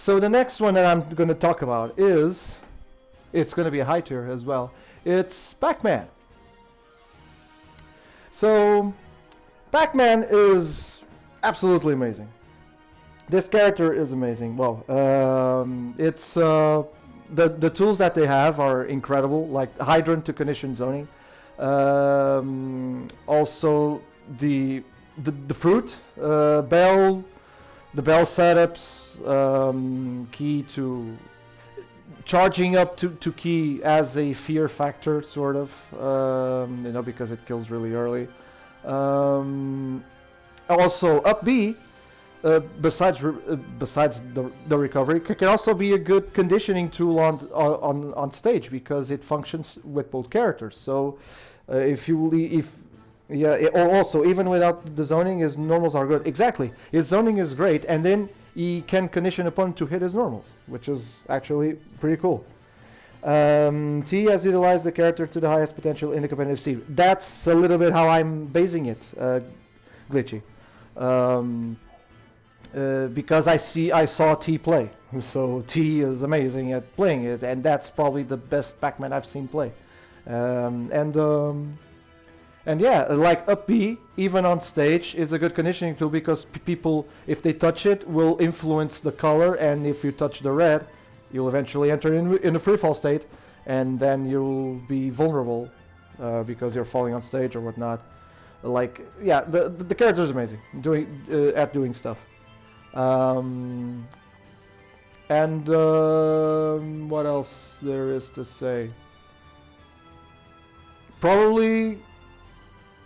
So the next one that I'm going to talk about is, it's going to be a high tier as well. It's Pac-Man. So Pac-Man is absolutely amazing. This character is amazing. Well, it's the tools that they have are incredible, like hydrant to condition zoning. Also the fruit, bell, the bell setups, key to charging up to key as a fear factor, sort of, you know, because it kills really early. Also up B, besides the recovery, can also be a good conditioning tool on stage, because it functions with both characters. So also even without the zoning, his normals are good. Exactly, his zoning is great, and then he can condition opponent to hit his normals, which is actually pretty cool. T has utilized the character to the highest potential in the competitive scene. That's a little bit how I'm basing it, Glitchy. Because I saw T play, so T is amazing at playing it, and that's probably the best Pac-Man I've seen play. And yeah, like up B, even on stage, is a good conditioning tool, because people, if they touch it, will influence the color, and if you touch the red, you'll eventually enter in a free fall state, and then you'll be vulnerable because you're falling on stage or whatnot. Like, yeah, the character is amazing at doing stuff. What else there is to say? Probably,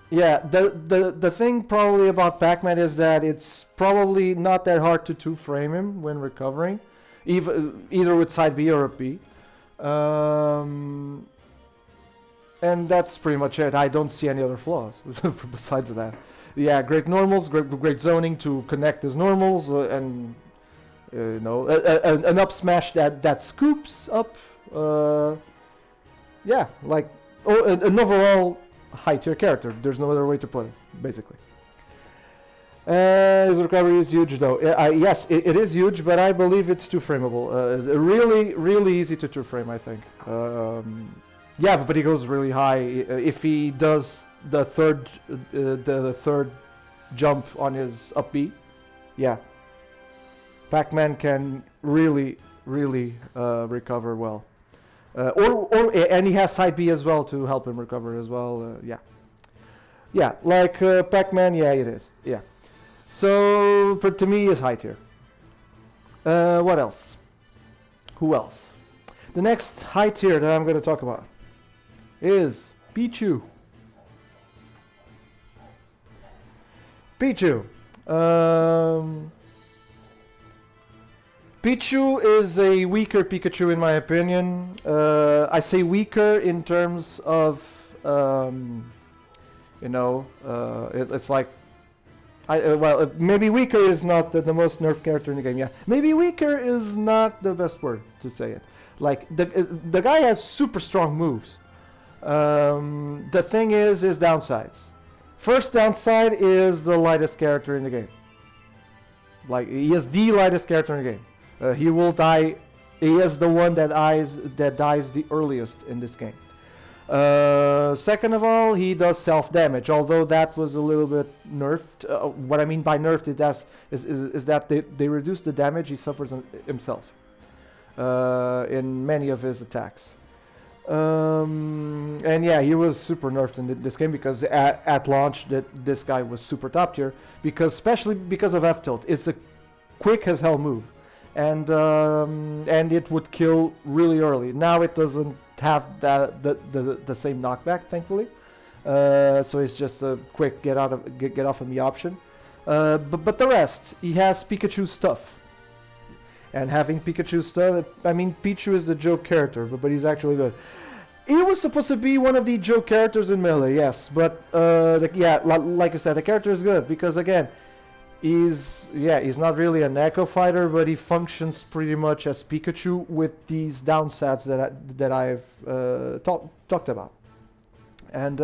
yeah, the thing probably about Pac-Man is that it's probably not that hard to two-frame him when recovering, either with side B or up B. And that's pretty much it. I don't see any other flaws besides that. Yeah, great normals, great zoning to connect his normals, and you know, an up smash that scoops up. Yeah, like an overall high tier character. There's no other way to put it, basically. His recovery is huge, though. Yes, it is huge, but I believe it's two-frameable. Really easy to two-frame, I think. Yeah, but he goes really high. If he does the third jump on his up B, yeah, Pac-Man can really recover well. And he has side B as well to help him recover as well. Yeah, like Pac-Man. Yeah, it is. Yeah. So to me, is high tier. What else? Who else? The next high tier that I'm going to talk about is Pichu. Pichu. Pichu is a weaker Pikachu in my opinion. I say weaker in terms of, you know, it's like, well, maybe weaker is not the most nerfed character in the game. Yeah, maybe weaker is not the best word to say it. Like the guy has super strong moves. The thing is his downsides. First downside is the lightest character in the game. Like, he is the lightest character in the game. He will die. He is the one that dies the earliest in this game. Second of all, he does self-damage, although that was a little bit nerfed. What I mean by nerfed is that they reduce the damage he suffers himself in many of his attacks. And yeah, he was super nerfed in this game, because at launch this guy was super top tier, especially because of F-tilt. It's a quick as hell move, and it would kill really early. Now it doesn't have the same knockback, thankfully. So it's just a quick get off of me option. But the rest, he has Pikachu stuff. And having Pikachu stuff, I mean, Pichu is the joke character, but he's actually good. He was supposed to be one of the joke characters in Melee, yes, but yeah, like I said, the character is good because again, he's not really an Echo fighter, but he functions pretty much as Pikachu with these downsides that I've talked about, and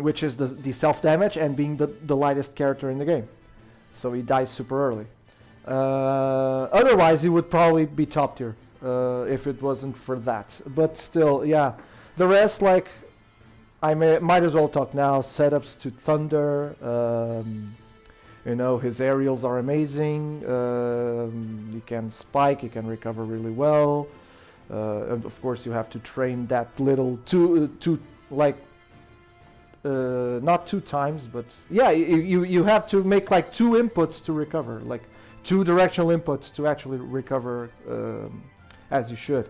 which is the self damage and being the lightest character in the game, so he dies super early. Otherwise, he would probably be top tier if it wasn't for that. But still, yeah. The rest, like, might as well talk now. Setups to Thunder. You know, his aerials are amazing. He can spike. He can recover really well. And of course, you have to train that little not 2 times, but yeah, you have to make like 2 inputs to recover, like 2 directional inputs to actually recover as you should.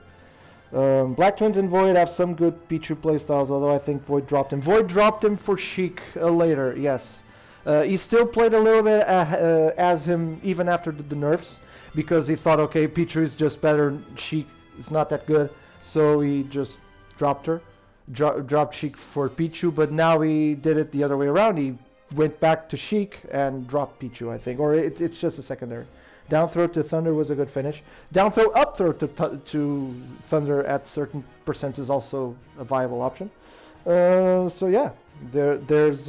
Black Twins and Void have some good Pichu playstyles, although I think Void dropped him. Void dropped him for Sheik later, yes. He still played a little bit as him even after the nerfs, because he thought, okay, Pichu is just better, Sheik is not that good, so he just dropped her. Dropped Sheik for Pichu, but now he did it the other way around. He went back to Sheik and dropped Pichu, I think, or it's just a secondary. Down throw to Thunder was a good finish. Down throw, up throw to Thunder at certain percents is also a viable option. So yeah, there's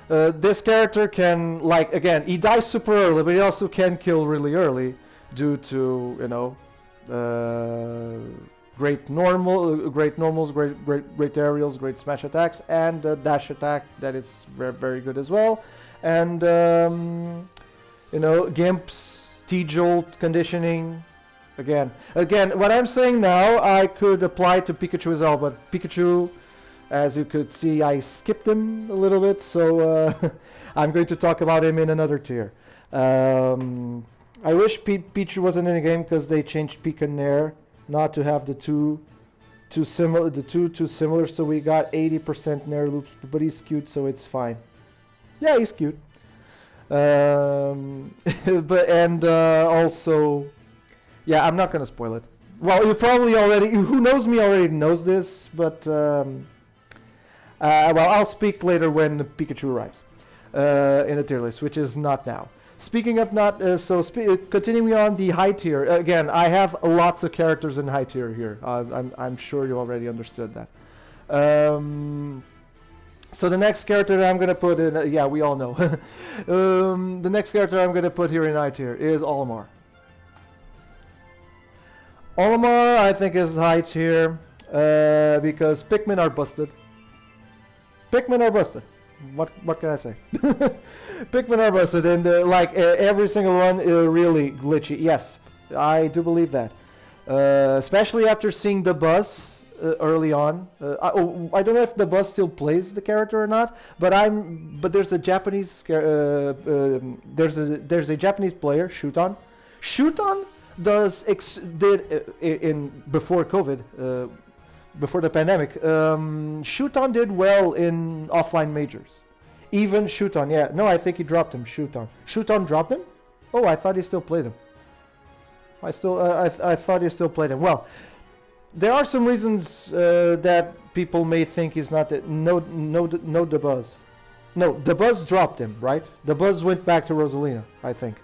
this character can, like, again, he dies super early, but he also can kill really early due to, you know, great normals, great aerials, great smash attacks, and dash attack that is very, very good as well. And you know, Gimps, T-Jolt, conditioning. Again, what I'm saying now, I could apply to Pikachu as well, but Pikachu, as you could see, I skipped him a little bit, so I'm going to talk about him in another tier. I wish Pichu wasn't in the game because they changed Pika and Nair, not to have the two too similar, so we got 80% Nair loops, but he's cute, so it's fine. Yeah, he's cute. Also, yeah, I'm not gonna spoil it. Well, you probably already, who knows me already knows this, but well, I'll speak later when Pikachu arrives in the tier list, which is not now. Speaking of not, continuing on the high tier, again, I have lots of characters in high tier here. I'm sure you already understood that. So the next character that I'm going to put in, yeah, we all know. The next character I'm going to put here in high tier is Olimar. Olimar, I think, is high tier because Pikmin are busted. Pikmin are busted. What can I say? Pikmin are busted, and like every single one really glitchy. Yes, I do believe that. Especially after seeing the buzz early on. I don't know if the buzz still plays the character or not, but there's a Japanese there's a Japanese player, Shuton. Shuton did before COVID. Before the pandemic, Shuton did well in offline majors. Even Shuton, yeah. No, I think he dropped him, Shuton. Shuton dropped him? Oh, I thought he still played him. I thought he still played him. Well, there are some reasons that people may think he's not... No, the buzz. No, the buzz dropped him, right? The buzz went back to Rosalina, I think.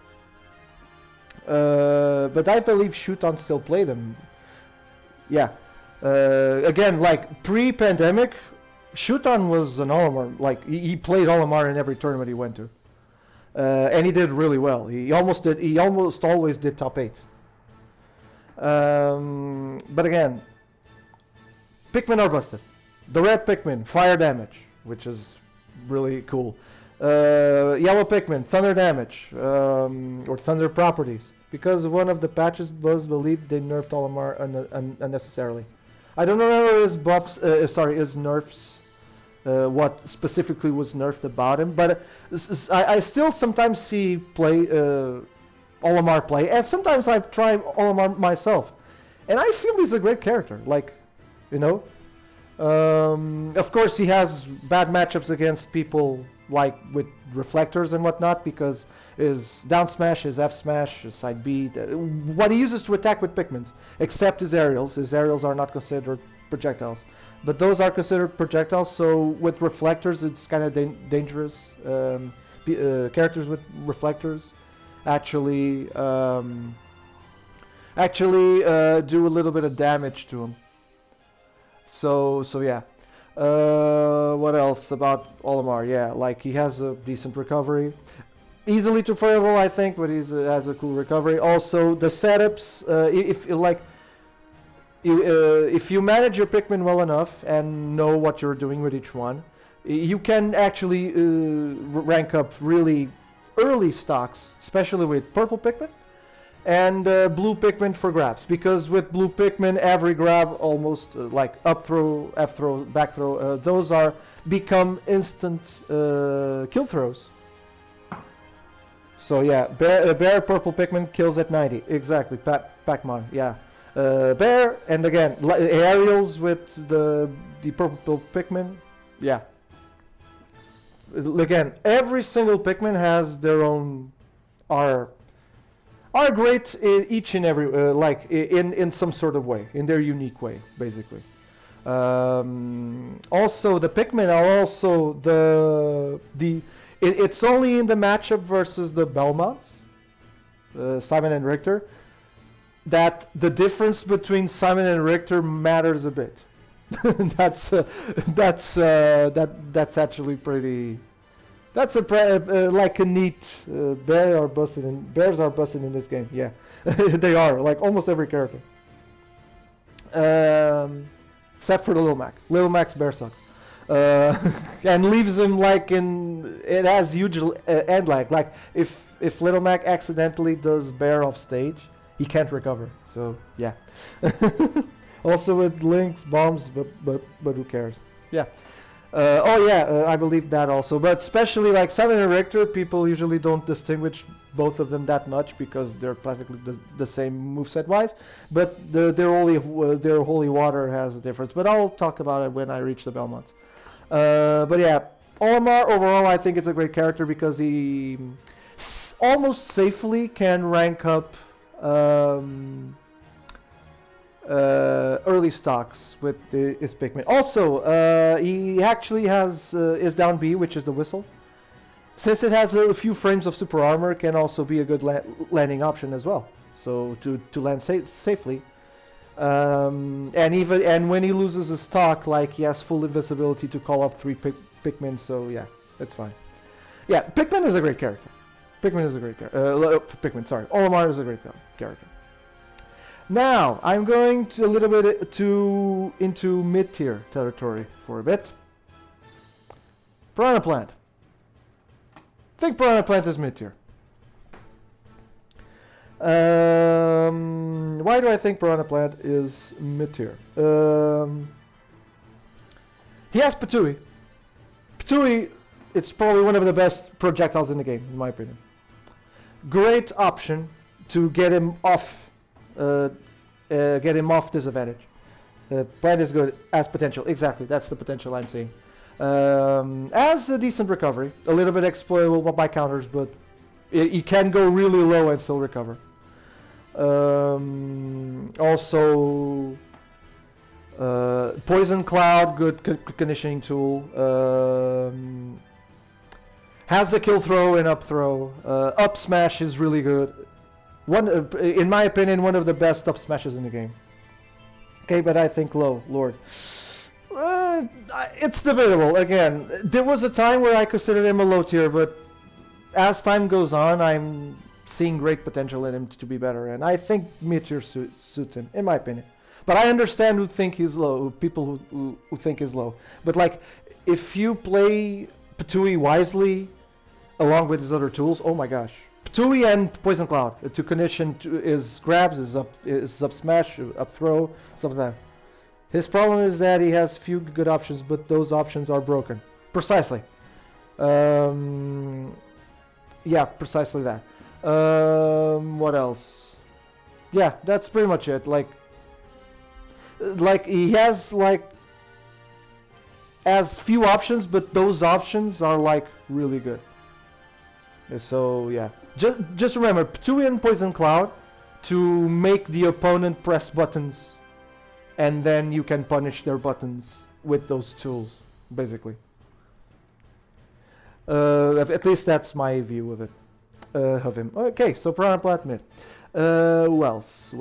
But I believe Shuton still played him. Yeah. Again, like pre-pandemic, Shuton was an Olimar. Like he played Olimar in every tournament he went to, and he did really well. He almost always did top 8. But again, Pikmin are busted. The red Pikmin, fire damage, which is really cool. Yellow Pikmin, thunder damage, or thunder properties. Because of one of the patches, Buzz believed they nerfed Olimar unnecessarily. I don't know his buffs, his nerfs, what specifically was nerfed about him, but I still sometimes see Olimar play, and sometimes I've tried Olimar myself, and I feel he's a great character, like, you know. Of course he has bad matchups against people like with reflectors and whatnot, because his down smash, his F smash, his side B, what he uses to attack with Pikmins, except his aerials. His aerials are not considered projectiles, but those are considered projectiles. So with reflectors, it's kind of dangerous. Characters with reflectors actually do a little bit of damage to him. So yeah. What else about Olimar? Yeah, like he has a decent recovery. easily transferable, I think, but he has a cool recovery. Also, the setups, if you manage your Pikmin well enough and know what you're doing with each one, you can actually rank up really early stocks, especially with purple Pikmin and blue Pikmin for grabs. Because with blue Pikmin, every grab almost like up throw, F throw, back throw, those are become instant kill throws. So yeah, bear purple Pikmin kills at 90. Exactly, Pac-Man, yeah. Bear, and again, aerials with the purple Pikmin, yeah. Again, every single Pikmin has their own, are great in each and every, in some sort of way, in their unique way, basically. Also, the Pikmin are also it's only in the matchup versus the Belmonts, Simon and Richter, that the difference between Simon and Richter matters a bit. that's actually pretty. That's like a neat. Bears are busted in this game. Yeah, they are, like almost every character. Except for the Little Mac. Little Mac's bear sucks. And leaves him like it has huge end lag. Like if Little Mac accidentally does bear off stage, he can't recover. So yeah. Also with links, bombs, but who cares? Yeah. I believe that also. But especially like Simon and Richter, people usually don't distinguish both of them that much because they're practically the same moveset wise. But their holy water has a difference. But I'll talk about it when I reach the Belmonts. But yeah, Olimar overall, I think it's a great character because he almost safely can rank up early stocks with his Pikmin. Also, he actually has his down B, which is the whistle. Since it has a few frames of super armor, can also be a good landing option as well. So to land safely. And when he loses his stock, like he has full invincibility to call up 3 Pikmin. So yeah, that's fine. Yeah, Pikmin is a great character. Olimar is a great character. Now, I'm going to a little bit into mid-tier territory for a bit. Piranha Plant. I think Piranha Plant is mid-tier. Why do I think Piranha Plant is mid-tier? He has Patui. Patui, it's probably one of the best projectiles in the game, in my opinion. Great option to get him off disadvantage. Plant is good as potential. Exactly, that's the potential I'm seeing. As a decent recovery, a little bit exploitable by counters, but he can go really low and still recover. Also, Poison Cloud, good conditioning tool. Has a kill throw and up throw. Up smash is really good. In my opinion, one of the best up smashes in the game. Okay, but I think low, Lord. It's debatable. Again, there was a time where I considered him a low tier, but as time goes on, I'm seeing great potential in him to be better, and I think mid-tier suits him, in my opinion. But I understand who think he's low, people who think he's low. But like, if you play Patui wisely, along with his other tools, oh my gosh. Patui and Poison Cloud to condition his grabs, his up smash, up throw, stuff like that. His problem is that he has few good options, but those options are broken. Precisely. Yeah, precisely that. What else? Yeah, that's pretty much it. Like he has as few options, but those options are like really good. So yeah, just remember Patui and Poison Cloud to make the opponent press buttons, and then you can punish their buttons with those tools, basically. At least that's my view of it, of him. Okay, so Piranha Plant mid. Who else?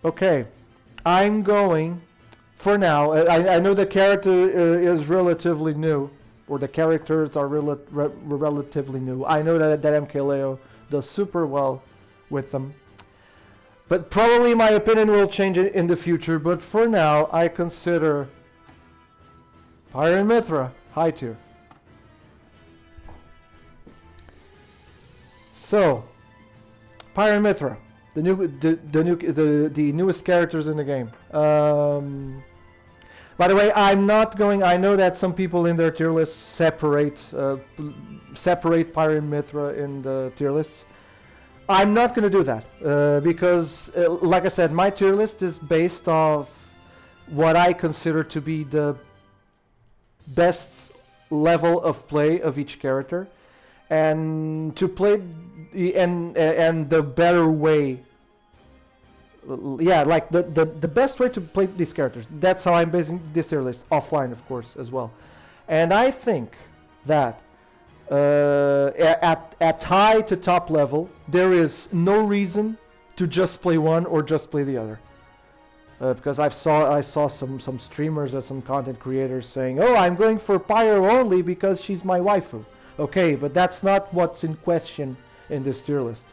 Okay, I'm going For now, I know the character is relatively new, or the characters are relatively new. I know that MKLeo does super well with them. But probably my opinion will change in the future. But for now, I consider Pyra and Mythra high tier. So, Pyra and Mythra, the newest characters in the game. By the way, I'm not going. I know that some people in their tier list separate Pyra and Mythra in the tier lists. I'm not going to do that because, like I said, my tier list is based off what I consider to be the best level of play of each character, and to play and the better way. Yeah, like the best way to play these characters. That's how I'm basing this tier list, offline of course as well. And I think that at high to top level, there is no reason to just play one or just play the other. Because I saw some streamers and some content creators saying, "Oh, I'm going for Pyra only because she's my waifu." Okay, but that's not what's in question in this tier list.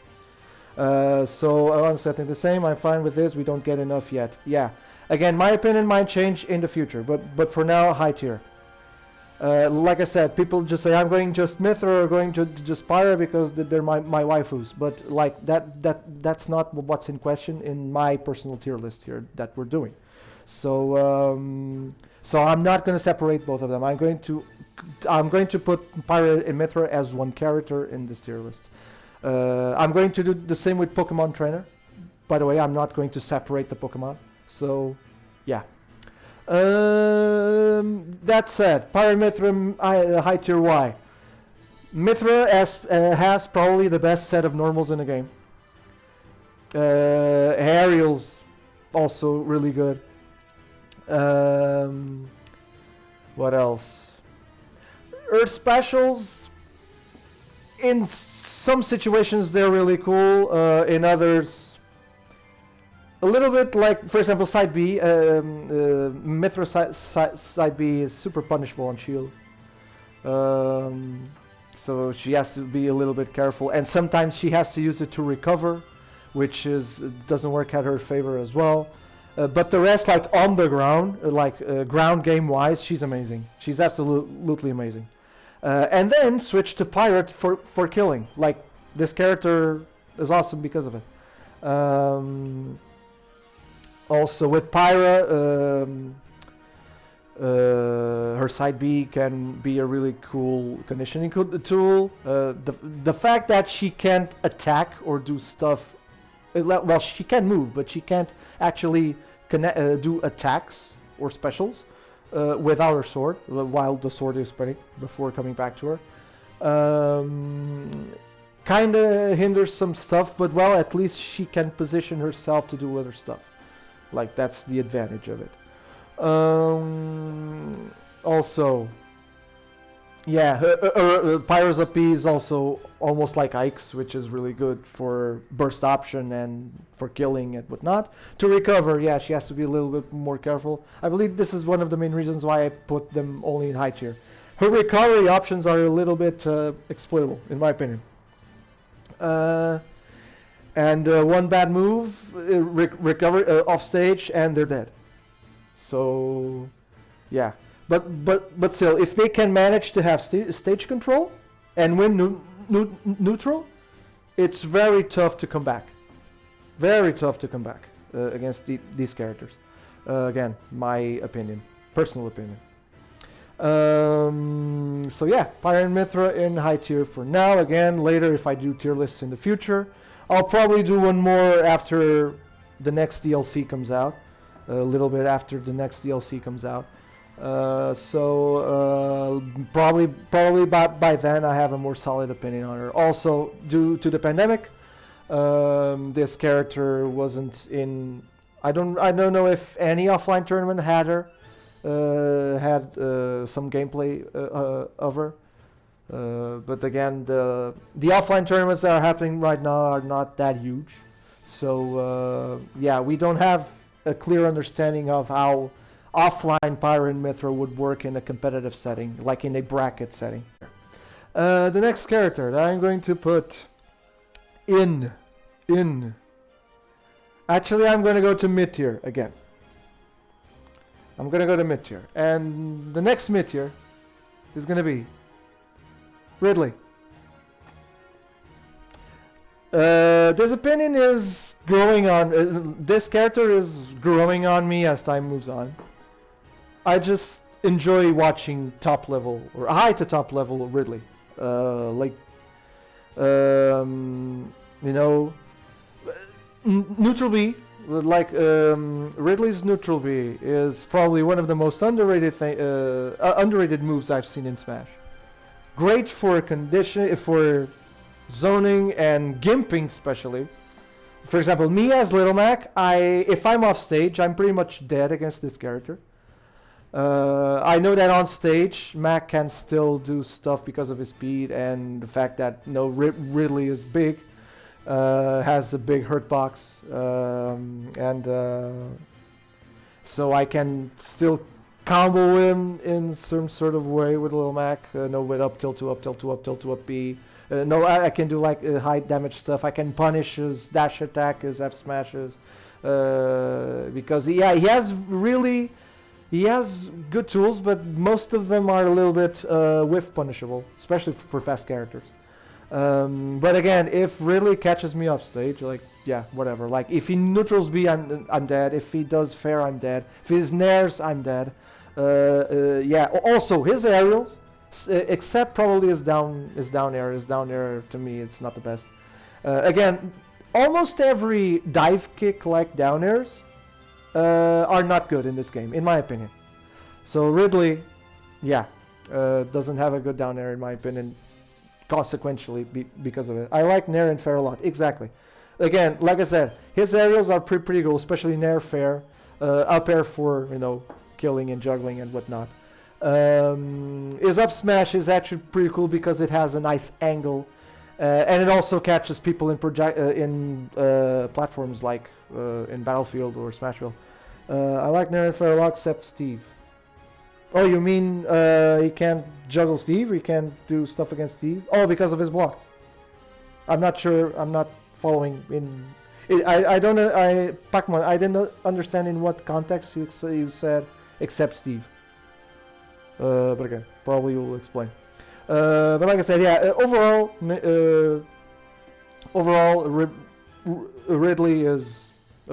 So honestly, I think the same. I'm fine with this. We don't get enough yet. Yeah. Again, my opinion might change in the future, but for now, high tier. Like I said, people just say I'm going just Mythra or going to just Pyra because they're my waifus. But like that's not what's in question in my personal tier list here that we're doing. So so I'm not going to separate both of them. I'm going to put Pyra and Mythra as one character in this tier list. I'm going to do the same with Pokemon Trainer. By the way, I'm not going to separate the Pokemon. So yeah. That said, Pyra and Mythra high tier Y. Mythra has probably the best set of normals in the game. Ariel's also really good. What else? Earth specials, in some situations they're really cool. In others, a little bit like, for example, side B. Mythra side B is super punishable on shield. So she has to be a little bit careful, and sometimes she has to use it to recover, which doesn't work at her favor as well. But the rest, like on the ground, ground game wise, she's amazing. She's absolutely amazing. And then switch to Pirate for killing. Like, this character is awesome because of it. Also with Pyra, her side B can be a really cool conditioning tool. The fact that she can't attack or do stuff, well, she can move, but she can't actually do attacks or specials without her sword, while the sword is spinning before coming back to her. Kinda hinders some stuff, but well, at least she can position herself to do other stuff. Like, that's the advantage of it. Also, yeah, Pyra's AP is also almost like Ike's, which is really good for burst option and for killing and whatnot. To recover, yeah, she has to be a little bit more careful. I believe this is one of the main reasons why I put them only in high tier. Her recovery options are a little bit exploitable, in my opinion. And one bad move, recover off stage, and they're dead. So, yeah. But still, if they can manage to have stage control and win neutral, it's very tough to come back. Very tough to come back against these characters. Again, my opinion, personal opinion. So yeah, Pyra and Mythra in high tier for now. Again, later if I do tier lists in the future, I'll probably do one more after the next DLC comes out. A little bit after the next DLC comes out. Probably by then I have a more solid opinion on her. Also, due to the pandemic, this character wasn't in. I don't know if any offline tournament had her. Had some gameplay of her. But again, the offline tournaments that are happening right now are not that huge. So yeah, we don't have a clear understanding of how offline Pyra and Mythra would work in a competitive setting, like in a bracket setting. The next character that I'm going to put in. Actually, I'm going to go to mid-tier again. I'm going to go to mid-tier. And the next mid-tier is going to be Ridley. This opinion is growing on. This character is growing on me as time moves on. I just enjoy watching top level or high to top level Ridley. You know, neutral B. Like Ridley's neutral B is probably one of the most underrated moves I've seen in Smash. Great for for zoning and gimping, especially. For example, me as Little Mac, if I'm off stage, I'm pretty much dead against this character. I know that on stage, Mac can still do stuff because of his speed and the fact that Ridley is big, has a big hurt box, so I can still combo him in some sort of way with Little Mac. With up tilt to up tilt to up tilt to up B. I can do like high damage stuff. I can punish his dash attack, his F smashes, because he has good tools, but most of them are a little bit whiff punishable, especially for fast characters. But again, if Ridley catches me off stage, like yeah, whatever. Like if he neutrals B, I'm dead. If he does fair, I'm dead. If he nairs, I'm dead. Yeah. Also, his aerials. Except probably his down air. His down air to me, it's not the best. Again, almost every dive kick like down airs are not good in this game, in my opinion. So Ridley, yeah, doesn't have a good down air in my opinion. Consequentially, because of it, I like nair and fair a lot. Exactly. Again, like I said, his aerials are pretty cool, especially nair fair, up air for killing and juggling and whatnot. His up smash is actually pretty cool because it has a nice angle, and it also catches people in platforms like in Battlefield or Smashville. I like Nair and Fairlock except Steve. Oh, you mean he can't juggle Steve? He can't do stuff against Steve? Oh, because of his blocks. I'm not sure. I'm not following in. I don't know. Pac-Man. I didn't understand in what context you said except Steve. But again, probably you'll explain. But like I said, yeah. Overall, Ridley is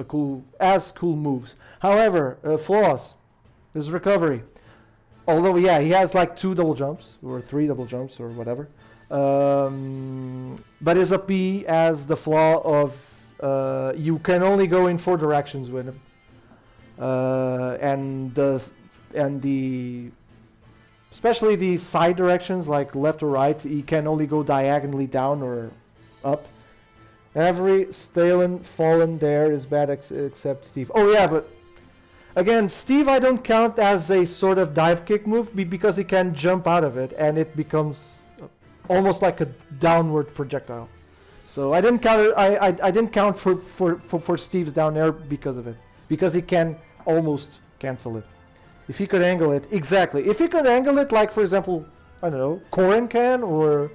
cool moves. However, flaws is recovery. Although yeah, he has like 2 double jumps or 3 double jumps or whatever. But his up B has the flaw of you can only go in 4 directions with him, and the especially the side directions like left or right, he can only go diagonally down or up. Every Stalen fallen there is bad except Steve. Oh yeah, but again, Steve I don't count as a sort of dive kick move because he can jump out of it and it becomes almost like a downward projectile. So I didn't count it. I didn't count for Steve's down air because of it, because he can almost cancel it. If he could angle it, exactly. If he could angle it, like for example, I don't know, Corrin can, or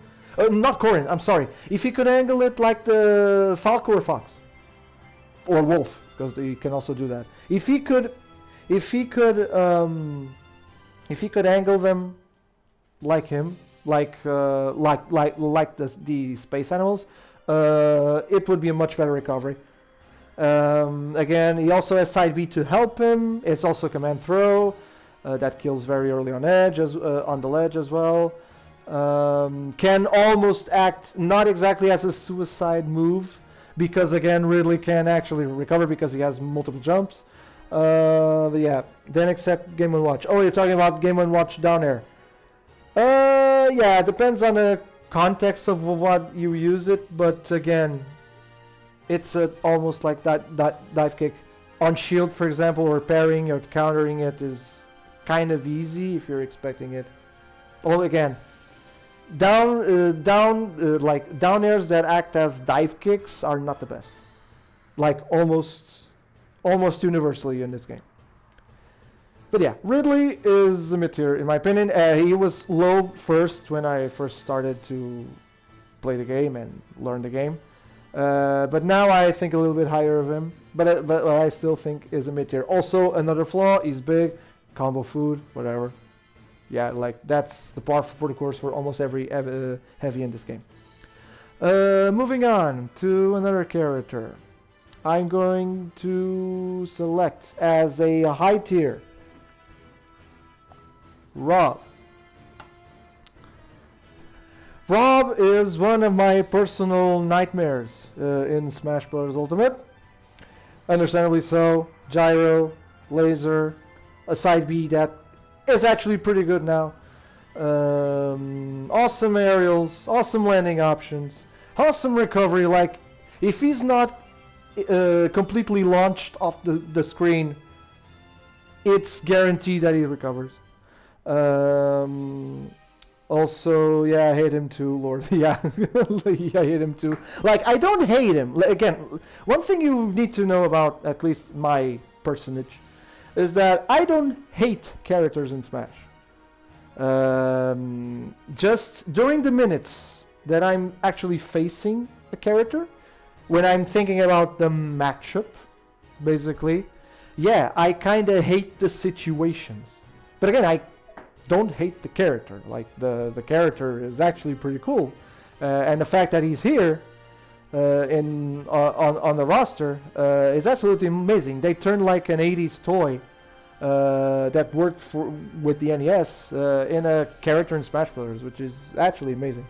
not Corrin. I'm sorry. If he could angle it like the Falco or Fox, or Wolf, because he can also do that. If he could angle them like him, like the space animals, it would be a much better recovery. Again, he also has side B to help him. It's also command throw that kills very early on on the ledge as well. Can almost act not exactly as a suicide move because again Ridley can actually recover because he has multiple jumps. But yeah, then except Game & Watch. Oh, you're talking about Game & Watch down air. Yeah, it depends on the context of what you use it, but again, it's almost like that dive kick. On shield, for example, or parrying or countering it is kind of easy if you're expecting it. Oh, again, down airs that act as dive kicks are not the best. Like almost universally in this game. But yeah, Ridley is a mid-tier in my opinion. He was low first when I first started to play the game and learn the game. But now I think a little bit higher of him. But I still think is a mid-tier. Also, another flaw, he's big, combo food, whatever. Yeah, like that's the par for the course for almost every heavy in this game. Moving on to another character. I'm going to select as a high tier R.O.B. R.O.B is one of my personal nightmares in Smash Bros. Ultimate. Understandably so. Gyro, laser, a side B that is actually pretty good now. Awesome aerials, awesome landing options, awesome recovery. Like, if he's not completely launched off the screen, it's guaranteed that he recovers. Also, yeah, I hate him too, Lord. Yeah, I hate him too. Like, I don't hate him. Again, one thing you need to know about, at least my personage, is that I don't hate characters in Smash. Just during the minutes that I'm actually facing a character, when I'm thinking about the matchup, basically, yeah, I kind of hate the situations. But again, I don't hate the character. Like, the character is actually pretty cool. And the fact that he's here on the roster is absolutely amazing. They turned like an 80s toy that worked with the NES in a character in Smash Bros., which is actually amazing.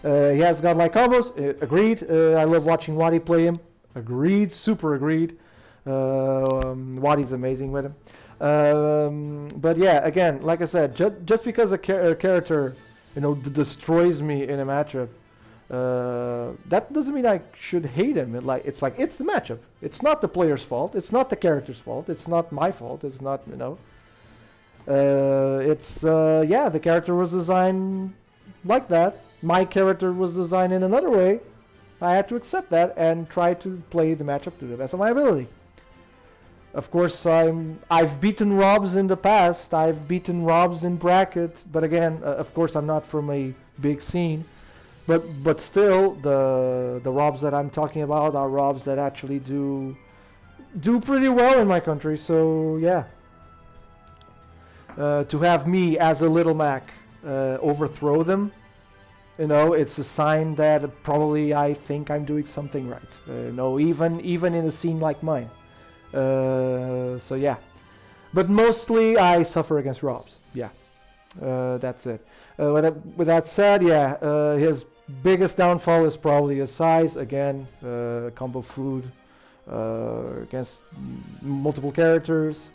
He has godlike combos, agreed. I love watching Waddy play him, agreed, super agreed. Waddy's amazing with him. But yeah, again, like I said, just because a character, destroys me in a matchup, that doesn't mean I should hate him. It's the matchup. It's not the player's fault. It's not the character's fault. It's not my fault. It's not, the character was designed like that. My character was designed in another way. I had to accept that and try to play the matchup to the best of my ability. Of course, I've beaten R.O.Bs in the past. I've beaten R.O.Bs in bracket, but again, of course, I'm not from a big scene. But still, the R.O.Bs that I'm talking about are R.O.Bs that actually do pretty well in my country. So yeah, to have me as a little Mac overthrow them, it's a sign that probably I think I'm doing something right. Even in a scene like mine. So yeah, but mostly I suffer against R.O.Bs. Yeah, that's it. With that said, yeah, his biggest downfall is probably his size. Again, combo food against multiple characters.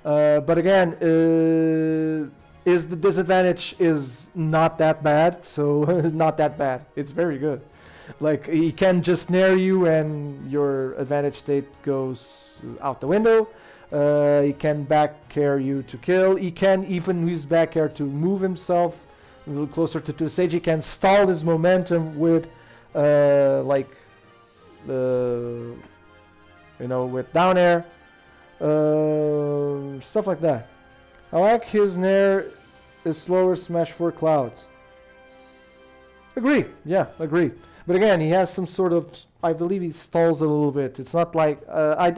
But again, the disadvantage is not that bad. So not that bad. It's very good. Like, he can just snare you and your advantage state goes out the window. He can back air you to kill. He can even use back air to move himself a little closer to the stage. He can stall his momentum with with down air, stuff like that. I like his nair is slower Smash 4 clouds. Agree, yeah, agree. But again, he has some sort of, I believe he stalls a little bit. It's not like, I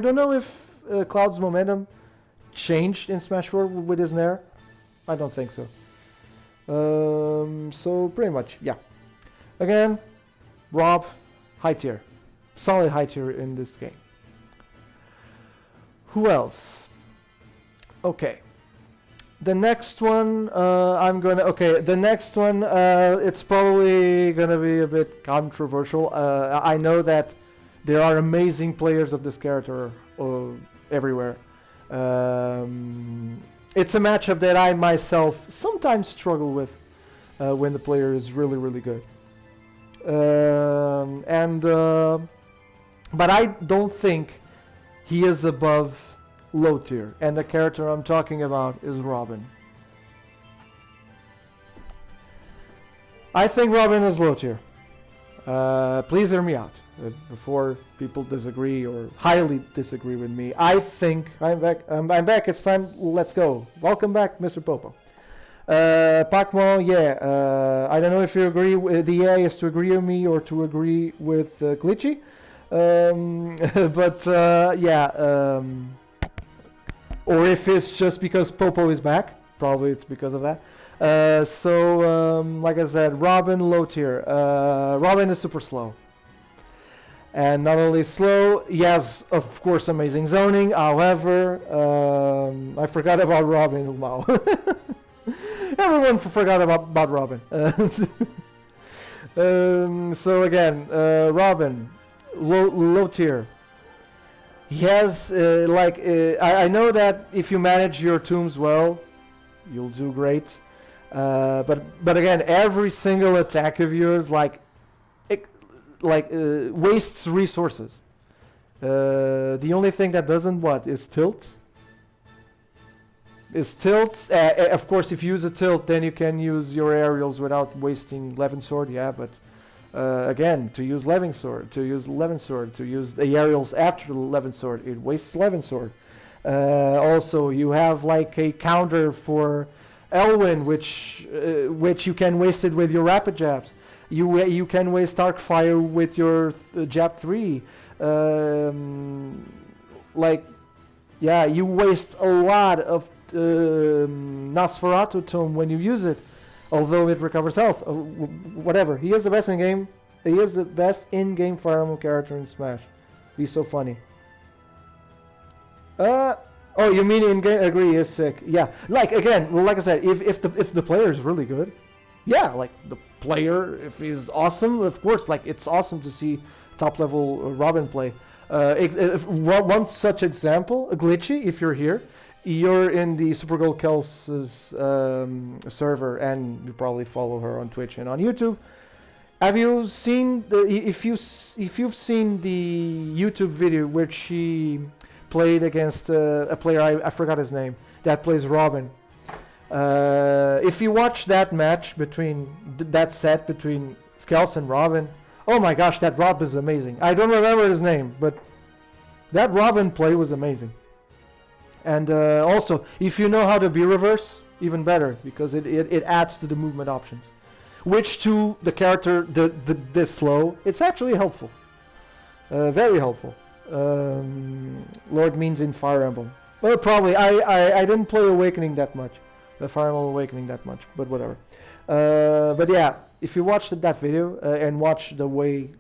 don't know if Cloud's momentum changed in Smash 4 with his nair. I don't think so. So pretty much, yeah. Again, R.O.B, high tier. Solid high tier in this game. Who else? Okay. The next one, the next one, it's probably gonna be a bit controversial. I know that there are amazing players of this character everywhere. It's a matchup that I myself sometimes struggle with when the player is really, really good. But I don't think he is above low tier, and the character I'm talking about is Robin. I think Robin is low tier. Please hear me out before people disagree or highly disagree with me. I think I'm back. I'm back. It's time. Let's go. Welcome back, Mr. Popo. Pac-Man, yeah. I don't know if you agree. The AI is to agree with me or to agree with Glitchy. But yeah. Or if it's just because Popo is back. Probably it's because of that. Like I said, Robin low tier. Robin is super slow. And not only slow, he has, of course, amazing zoning. However, I forgot about Robin. Wow. Everyone forgot about Robin. So again, Robin, low tier. He has, I know that if you manage your tombs well, you'll do great. But again, every single attack of yours wastes resources. The only thing that doesn't is tilt. Of course, if you use a tilt, then you can use your aerials without wasting Levin Sword. Yeah, but again, to use Levin Sword, to use the aerials after the Levin Sword, it wastes Levin Sword. Also, you have like a counter for Elwyn, which you can waste it with your rapid jabs. You can waste Arc Fire with your jab 3. Yeah, you waste a lot of Nosferatu Tome when you use it, although it recovers health. Whatever. He is the best in game. He is the best in-game Fire Emblem character in Smash. He's so funny. Oh, you mean in-game? Agree, he is sick. Yeah. Like again, well, like I said, if the player is really good, yeah, like the player, if he's awesome, of course, like it's awesome to see top level Robin play. One such example, Glitchy, if you're here, you're in the Super Gold Kels's server, and you probably follow her on Twitch and on YouTube. Have you seen if you've seen the YouTube video where she played against a player I forgot his name that plays Robin? If you watch that match between that set between Kels and Robin, oh my gosh, that Rob is amazing. I don't remember his name, but that Robin play was amazing. And also, if you know how to be reverse, even better, because it adds to the movement options. Which to the character this slow, it's actually helpful. Very helpful. Lord means in Fire Emblem. Well, probably, I didn't play Awakening that much. The Fire Emblem Awakening that much, but whatever. But yeah, if you watch that video and watch the way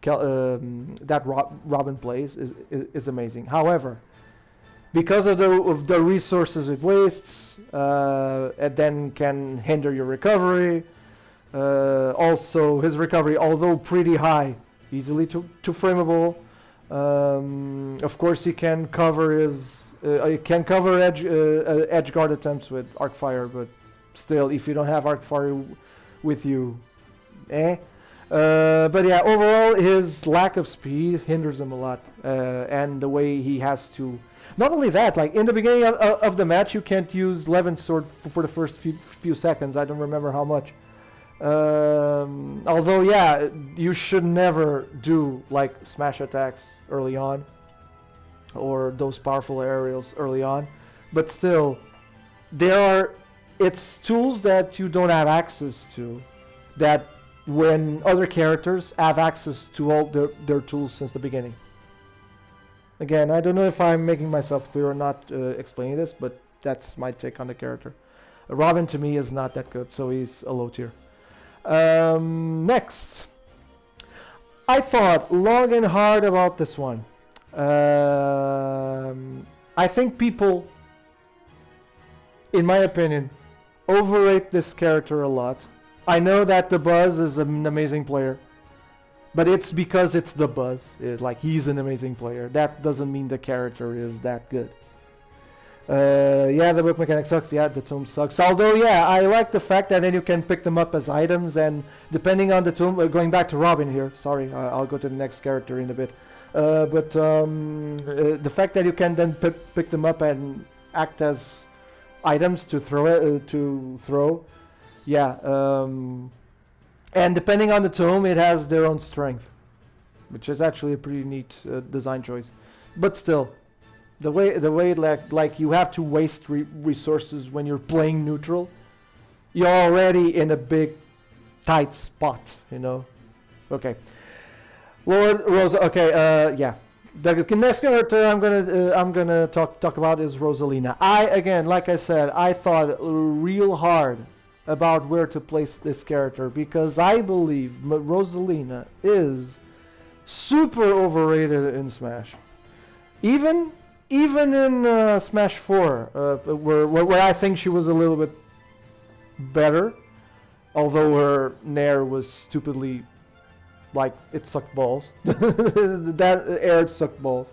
that Robin plays is amazing. However, because of the resources it wastes, it then can hinder your recovery. Also, his recovery, although pretty high, easily to frameable. Of course, he can cover edge guard attempts with Arc Fire, but still, if you don't have Arc Fire with you, but yeah, overall, his lack of speed hinders him a lot, and the way he has to. Not only that, like in the beginning of the match, you can't use Levin Sword for the first few seconds. I don't remember how much. Although, yeah, you should never do like smash attacks early on, or those powerful aerials early on. But still, it's tools that you don't have access to, that when other characters have access to all their tools since the beginning. Again, I don't know if I'm making myself clear or not explaining this, but that's my take on the character. Robin to me is not that good, so he's a low tier. Next, I thought long and hard about this one. I think people, in my opinion, overrate this character a lot. I know that the Buzz is an amazing player, but it's because it's the Buzz. Like, he's an amazing player. That doesn't mean the character is that good. Yeah, the book mechanic sucks. Yeah, the tomb sucks. Although, yeah, I like the fact that then you can pick them up as items, and depending on the tomb, going back to Robin here. Sorry, I'll go to the next character in a bit. But the fact that you can then pick them up and act as items to throw. Yeah. And depending on the tome, it has their own strength, which is actually a pretty neat design choice. But still, the way like you have to waste resources when you're playing neutral, you're already in a big tight spot, you know. Okay, Lord Rosa. Okay, yeah. The next character I'm gonna talk about is Rosalina. Again, like I said, I thought real hard about where to place this character because I believe Rosalina is super overrated in Smash. Even in Smash 4, where I think she was a little bit better, although her Nair was stupidly, like, it sucked balls. That air sucked balls.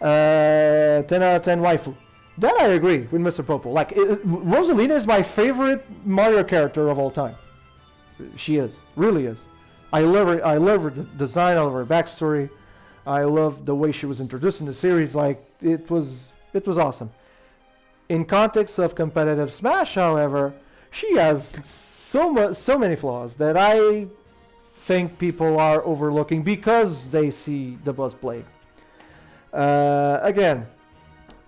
10 out of 10 waifu. That I agree with Mr. Popo. Like, Rosalina is my favorite Mario character of all time. She is, really is. I love her. I love her design. I love her backstory. I love the way she was introduced in the series. Like, it was awesome. In context of competitive Smash, however, she has so many flaws that I think people are overlooking because they see the Buzz play. Again,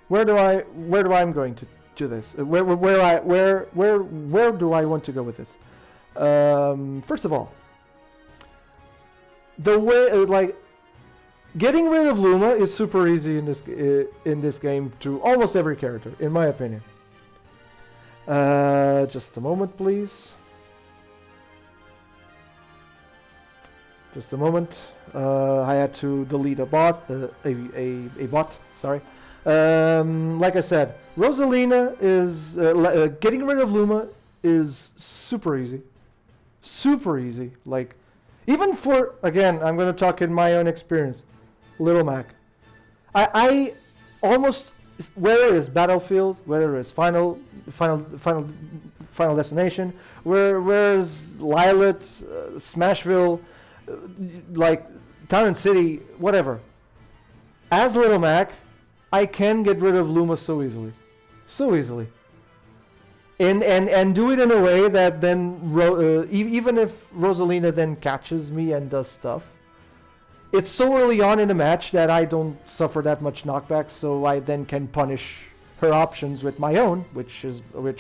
where do I'm going to do this? Where do I want to go with this? First of all, the way like getting rid of Luma is super easy in this game to almost every character, in my opinion. Just a moment, please. Just a moment. I had to delete a bot. A bot. Sorry. Like I said, Rosalina is getting rid of Luma is super easy. Super easy. Like, even for, again, I'm going to talk in my own experience. Little Mac. I almost, whether it's Battlefield, whether it's Final Destination, where's Lylat, Smashville, like Town and City, whatever. As Little Mac, I can get rid of Luma so easily. So easily. And do it in a way that then, even if Rosalina then catches me and does stuff, it's so early on in the match that I don't suffer that much knockback, so I then can punish her options with my own, which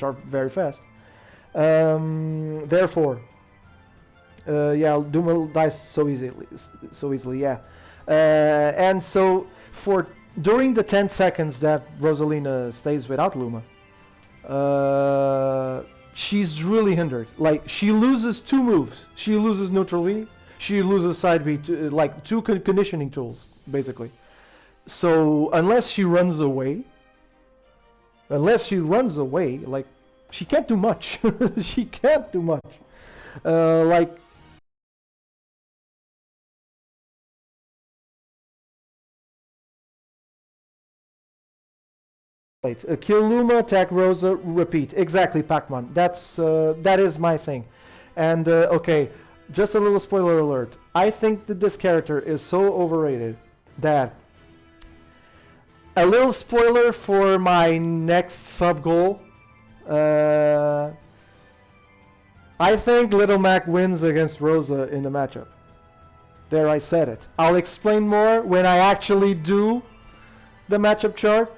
are very fast. Therefore, yeah, Luma dies so easily, yeah. And so during the 10 seconds that Rosalina stays without Luma, she's really hindered. Like, she loses 2 moves. She loses neutral V, she loses side B, like 2 conditioning tools, basically. So unless she runs away, like, she can't do much. She can't do much. Like, kill Luma, attack Rosa, repeat. Exactly, Pac-Man. That is my thing. And okay, just a little spoiler alert. I think that this character is so overrated that a little spoiler for my next sub goal. I think Little Mac wins against Rosa in the matchup. There, I said it. I'll explain more when I actually do the matchup chart.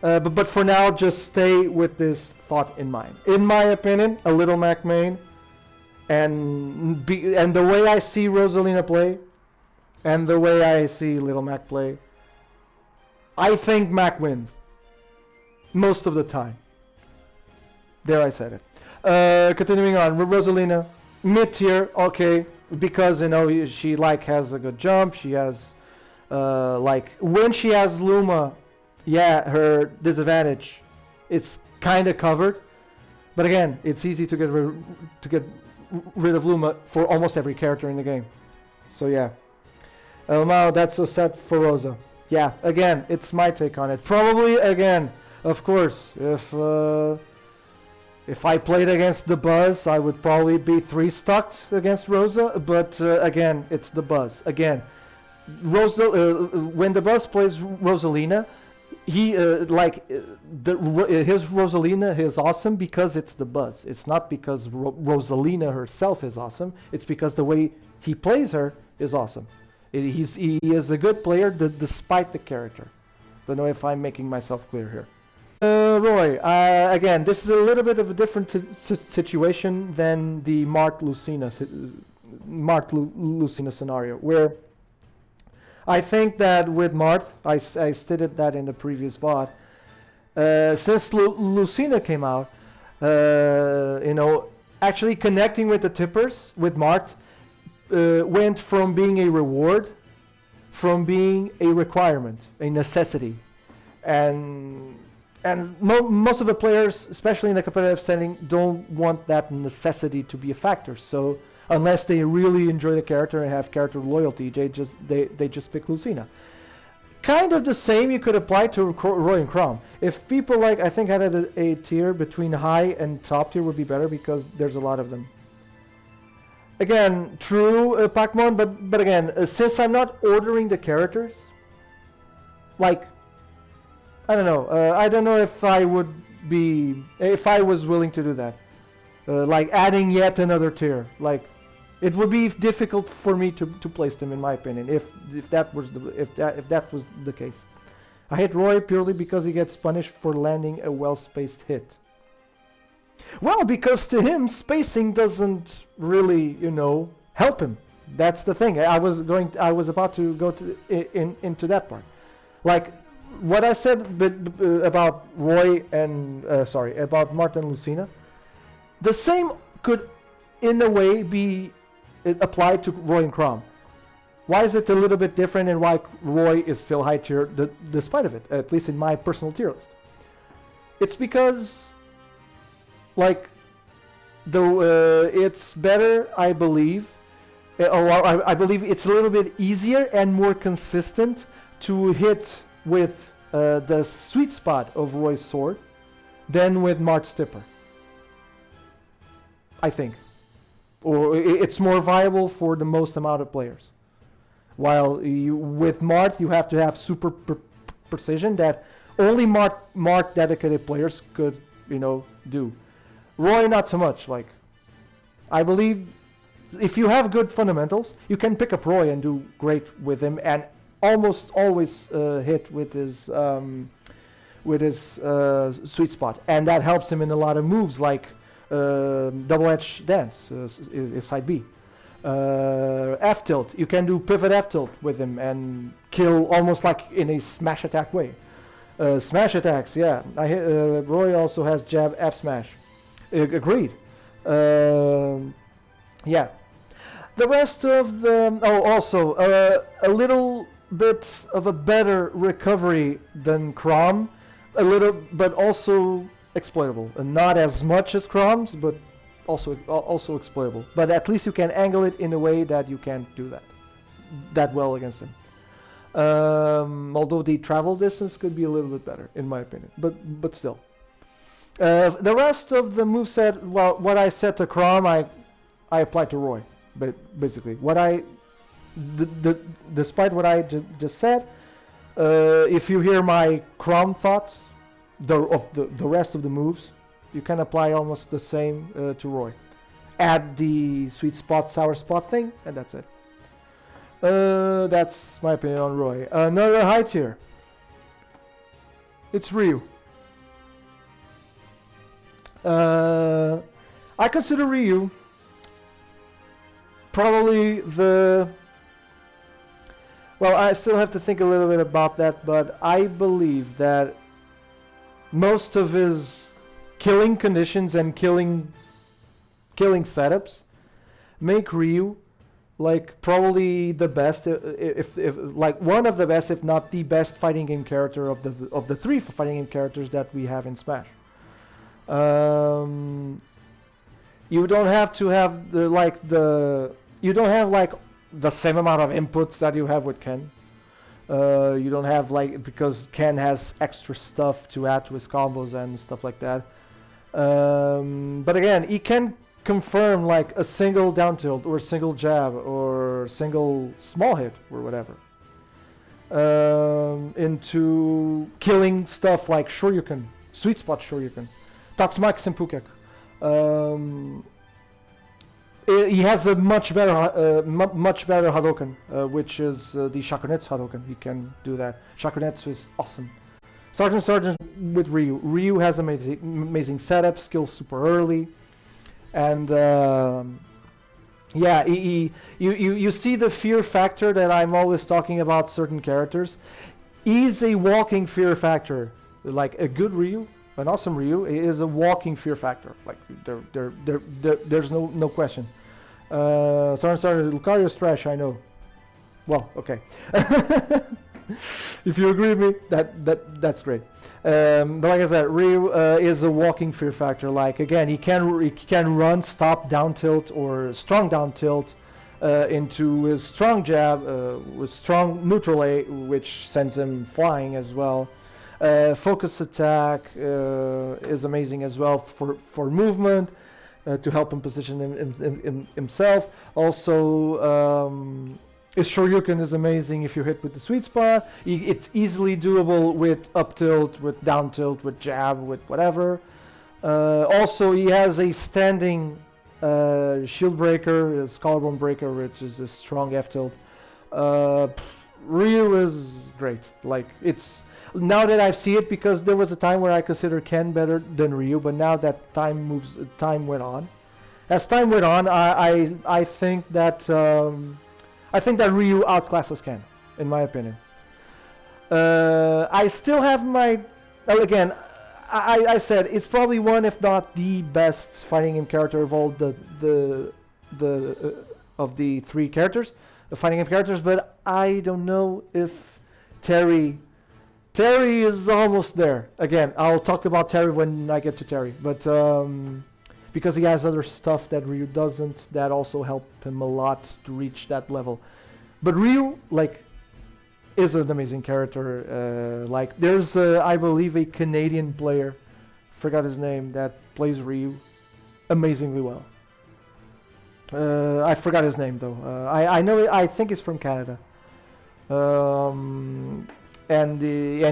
But for now, just stay with this thought in mind. In my opinion, a Little Mac main, and the way I see Rosalina play, and the way I see Little Mac play, I think Mac wins most of the time. There, I said it. Continuing on, Rosalina, mid tier, okay, because you know she like has a good jump. She has like when she has Luma. Yeah, her disadvantage, it's kind of covered, but again, it's easy to get rid of Luma for almost every character in the game. So yeah, now that's a set for Rosa. Yeah, again, it's my take on it. Probably again, of course, if I played against the Buzz, I would probably be 3-stuck against Rosa. But again, it's the Buzz. Again, Rosa when the Buzz plays Rosalina, he his Rosalina is awesome because it's the buzz. It's not because Rosalina herself is awesome. It's because the way he plays her is awesome. He is a good player despite the character. Don't know if I'm making myself clear here. Roy, again, this is a little bit of a different situation than the Marth Lucina scenario, where I think that with Marth, I stated that in the previous VOD, since Lucina came out, actually connecting with the tippers, with Marth, went from being a reward, from being a requirement, a necessity. And most of the players, especially in a competitive setting, don't want that necessity to be a factor. So unless they really enjoy the character and have character loyalty, they just pick Lucina. Kind of the same you could apply to Roy and Chrom. If people like, I think added a tier between high and top tier would be better because there's a lot of them. Again, true Pac-Man, but again, since I'm not ordering the characters, like, I don't know. I don't know if I would be, if I was willing to do that. Like adding yet another tier. Like, it would be difficult for me to place them, in my opinion, if that was the case. I hate Roy purely because he gets punished for landing a well-spaced hit. Well, because to him, spacing doesn't really, help him. That's the thing. I was about to go into that part. Like, what I said about Roy and about Marth and Lucina, the same could, in a way, be applied to Roy and Chrom. Why is it a little bit different, and why Roy is still high tier despite of it? At least in my personal tier list. It's because, like, it's better, I believe. I believe it's a little bit easier and more consistent to hit with the sweet spot of Roy's sword than with Marth's tipper. I think. Or it's more viable for the most amount of players. While with Marth you have to have super precision that only Marth dedicated players could, do. Roy not so much. Like, I believe if you have good fundamentals, you can pick up Roy and do great with him, and almost always hit with his sweet spot, and that helps him in a lot of moves like double edge dance, side B, F tilt. You can do pivot F tilt with him and kill almost like in a smash attack way. Smash attacks, yeah. Roy also has jab F smash. Agreed. Yeah. The rest of the also a little bit of a better recovery than Chrom, a little, but also exploitable, and not as much as Chrom's, but also exploitable. But at least you can angle it in a way that you can't do that well against him. Although the travel distance could be a little bit better, in my opinion, but still. The rest of the moveset, well, what I said to Chrom, I applied to Roy, but basically despite what I just said, if you hear my Chrom thoughts of the rest of the moves, you can apply almost the same to Roy. Add the sweet spot, sour spot thing, and that's it. That's my opinion on Roy. Another high tier. It's Ryu. I consider Ryu probably well, I still have to think a little bit about that, but I believe that most of his killing conditions and killing setups make Ryu like probably the best, if like one of the best, if not the best fighting game character of the three fighting game characters that we have in Smash. You don't have to have you don't have like the same amount of inputs that you have with Ken. You don't have because Ken has extra stuff to add to his combos and stuff like that. But again, he can confirm like a single down tilt or a single jab or single small hit or whatever. into killing stuff like Shoryuken, Sweet Spot Shoryuken, Tatsumaki Senpukek. He has a much better Hadoken, which is the Shakunetsu Hadoken. He can do that. Shakunetsu is awesome. Sergeant with Ryu. Ryu has amazing setup, skills super early, and yeah, you see the fear factor that I'm always talking about certain characters. He's a walking fear factor. Like a good Ryu, an awesome Ryu, is a walking fear factor. Like there's no question. Sorry, Lucario's trash. I know. Well, okay. If you agree with me, that's great. But like I said, Ryu is a walking fear factor. Like again, he can run, stop, down tilt, or strong down tilt into his strong jab with strong neutral A, which sends him flying as well. Focus attack is amazing as well for movement to help him position himself. Also. His Shoryuken is amazing if you hit with the sweet spot. It's easily doable with up tilt, with down tilt, with jab, with whatever. Also, he has a standing shield breaker, his collarbone breaker, which is a strong F tilt. Ryu is great. Like it's now that I see it, because there was a time where I considered Ken better than Ryu, but now that time went on. As time went on, I think that. I think that Ryu outclasses Ken, in my opinion. I still have my... Well, again, I said it's probably one, if not the best fighting game character of all of the three characters, the fighting game characters. But I don't know if Terry is almost there. Again, I'll talk about Terry when I get to Terry, but because he has other stuff that Ryu doesn't, that also help him a lot to reach that level. But Ryu, like, is an amazing character. Like, there's, I believe, a Canadian player, forgot his name, that plays Ryu amazingly well. I forgot his name though. I know, I think it's from Canada. And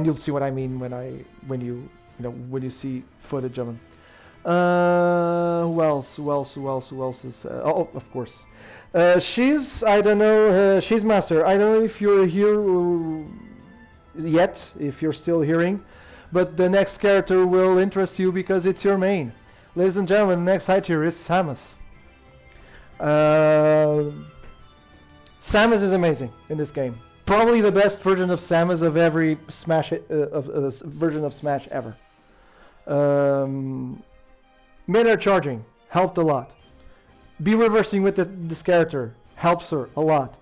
you'll see what I mean when you see footage of him. Who else is... oh, of course. She's, I don't know, she's Master. I don't know if you're here yet, if you're still hearing, but the next character will interest you because it's your main. Ladies and gentlemen, the next high tier is Samus. Samus is amazing in this game. Probably the best version of Samus of every Smash version of Smash ever. Mid-air charging helped a lot. Be reversing with this character helps her a lot.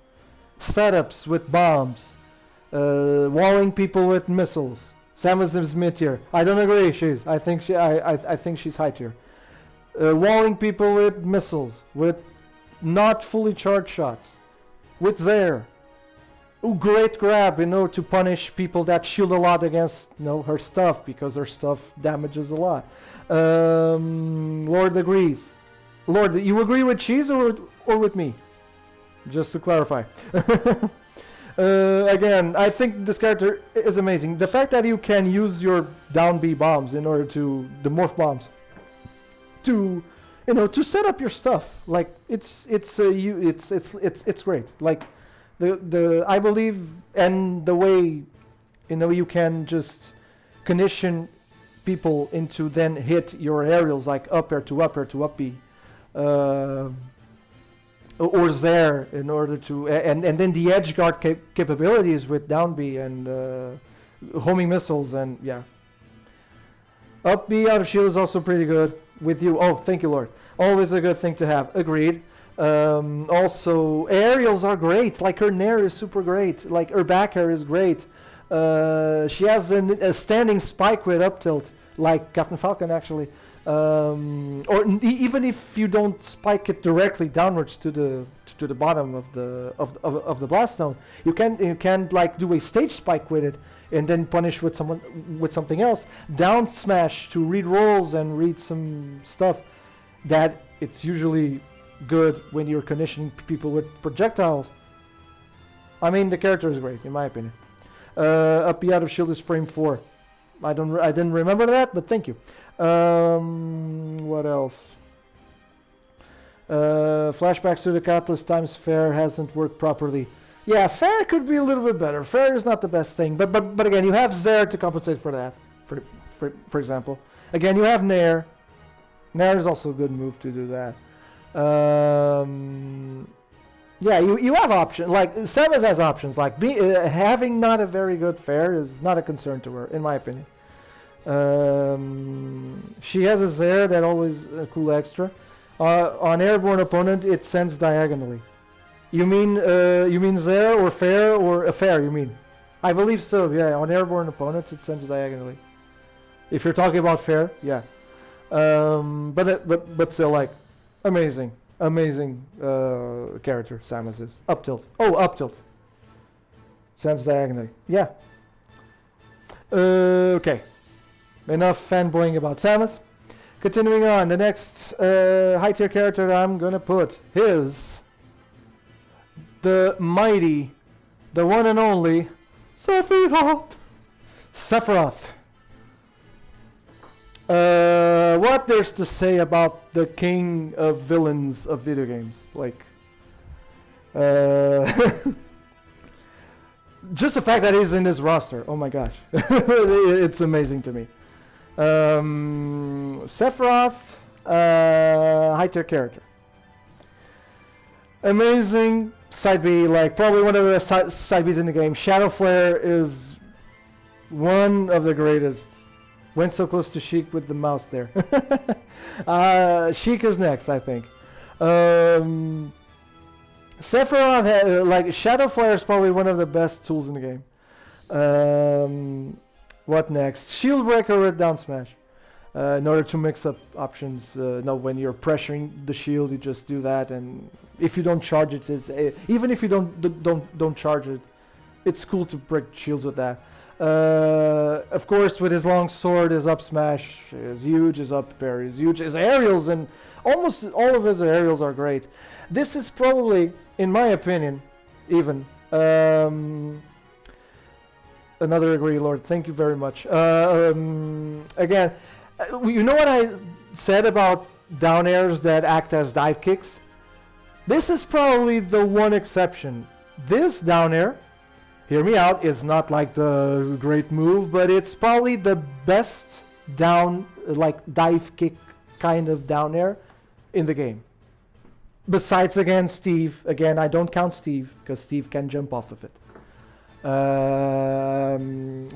Setups with bombs, walling people with missiles. Samus is mid tier. I don't agree. I think she's high tier. Walling people with missiles, with not fully charged shots, with Zaire. Great grab in order to punish people that shield a lot against her stuff, because her stuff damages a lot. Lord agrees. Lord, you agree with Cheese or with me? Just to clarify. Again, I think this character is amazing. The fact that you can use your down B bombs in order to the morph bombs to set up your stuff, like it's great. Like the I believe, and the way you can just condition people into then hit your aerials like up air to up B. Or there in order to and then the edge guard capabilities with down B and homing missiles, and yeah, up B out of shield is also pretty good with you. Oh, thank you, Lord. Always a good thing to have. Agreed. Also, aerials are great. Like her nair is super great. Like her back air is great. She has a standing spike with up tilt, like Captain Falcon actually. Or even if you don't spike it directly downwards to the bottom of the blast zone, you can like do a stage spike with it and then punish with something else. Down smash to read rolls and read some stuff that it's usually good when you're conditioning people with projectiles. I mean, the character is great in my opinion. Up B out of shield is frame 4. I didn't remember that, but thank you. What else? Flashbacks to the Catalyst times fair hasn't worked properly. Yeah, fair could be a little bit better. Fair is not the best thing, but again, you have Zair to compensate for that. For example, again, you have Nair. Nair is also a good move to do that. Yeah, you have options. Like Samus has options. Like having not a very good fair is not a concern to her, in my opinion. She has a Zair that always a cool extra. On airborne opponent, it sends diagonally. You mean Zair or fair or a fair? You mean? I believe so. Yeah, on airborne opponents, it sends diagonally. If you're talking about fair, yeah. But still, like, amazing character. Samus is up tilt. Oh, up tilt. Sends diagonally. Yeah. Okay. Enough fanboying about Samus. Continuing on, the next high tier character that I'm gonna put is the mighty, the one and only Sephiroth. What there's to say about the king of villains of video games? Like, just the fact that he's in this roster. Oh my gosh, it's amazing to me. Sephiroth, high tier character. Amazing side B, like probably one of the side Bs in the game. Shadow Flare is one of the greatest. Went so close to Sheik with the mouse there. Sheik is next, I think. Sephiroth, like Shadow Flare is probably one of the best tools in the game. What next? Shield Breaker with down smash. In order to mix up options, no, when you're pressuring the shield, you just do that, and if you don't charge it, even if you don't charge it, it's cool to break shields with that. Of course, with his long sword, his up smash is huge, his up parry is huge, his aerials, and almost all of his aerials are great. This is probably, in my opinion, even another agree, Lord. Thank you very much. Again, you know what I said about down airs that act as dive kicks? This is probably the one exception. This down air, hear me out, is not like the great move, but it's probably the best down, like dive kick kind of down air in the game. Besides, again, Steve. Again, I don't count Steve because Steve can jump off of it.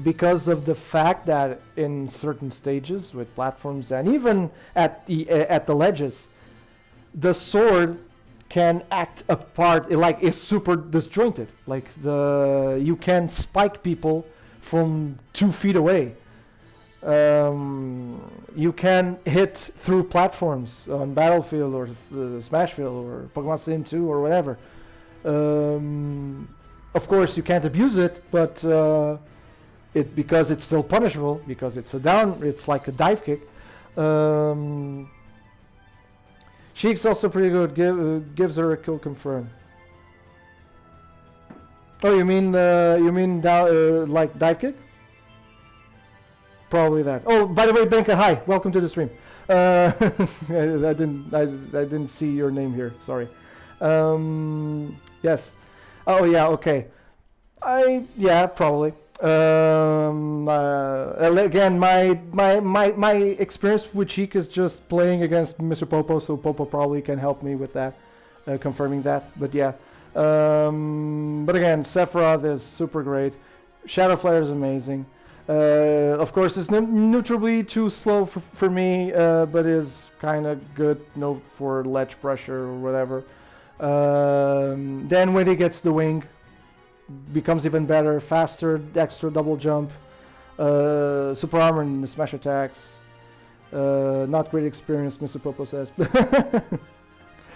Because of the fact that in certain stages with platforms and even at the ledges, the sword can act a part, like it's super disjointed. Like you can spike people from 2 feet away. You can hit through platforms on Battlefield or Smashville or Pokemon Stadium 2 or whatever. Of course, you can't abuse it, but because it's still punishable, because it's it's like a dive kick. Sheik's also pretty good. Gives her a kill confirm. Oh, you mean like dive kick? Probably that. Oh, by the way, Benka, hi, welcome to the stream. I didn't see your name here. Sorry. Yes. Oh yeah, okay. Yeah, probably. Again, my experience with Sheik is just playing against Mr. Popo, so Popo probably can help me with that, confirming that. But yeah. But again, Sephiroth is super great. Shadow Flare is amazing. Of course, it's neutrally too slow for me, but is kind of good, for ledge pressure or whatever. Then when he gets the wing, becomes even better, faster, extra double jump, super armor and smash attacks. Not great experience, Mr. Popo says.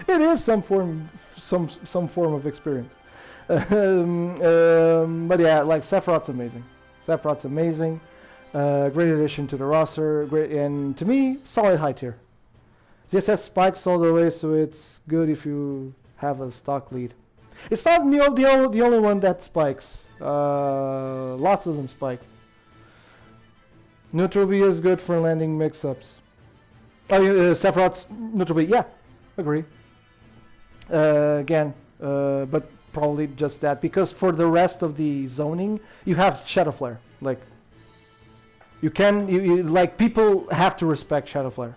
It is some form of experience. But yeah, like Sephiroth's amazing. Sephiroth's amazing. Great addition to the roster. Great, and to me, solid high tier. This has spikes all the way, so it's good if you have a stock lead. It's not the only one that spikes. Lots of them spike. Neutral B is good for landing mix-ups. Oh, Sephiroth's neutral B, yeah, agree. Again, but probably just that, because for the rest of the zoning, you have Shadow Flare. Like, you can, like, people have to respect Shadow Flare.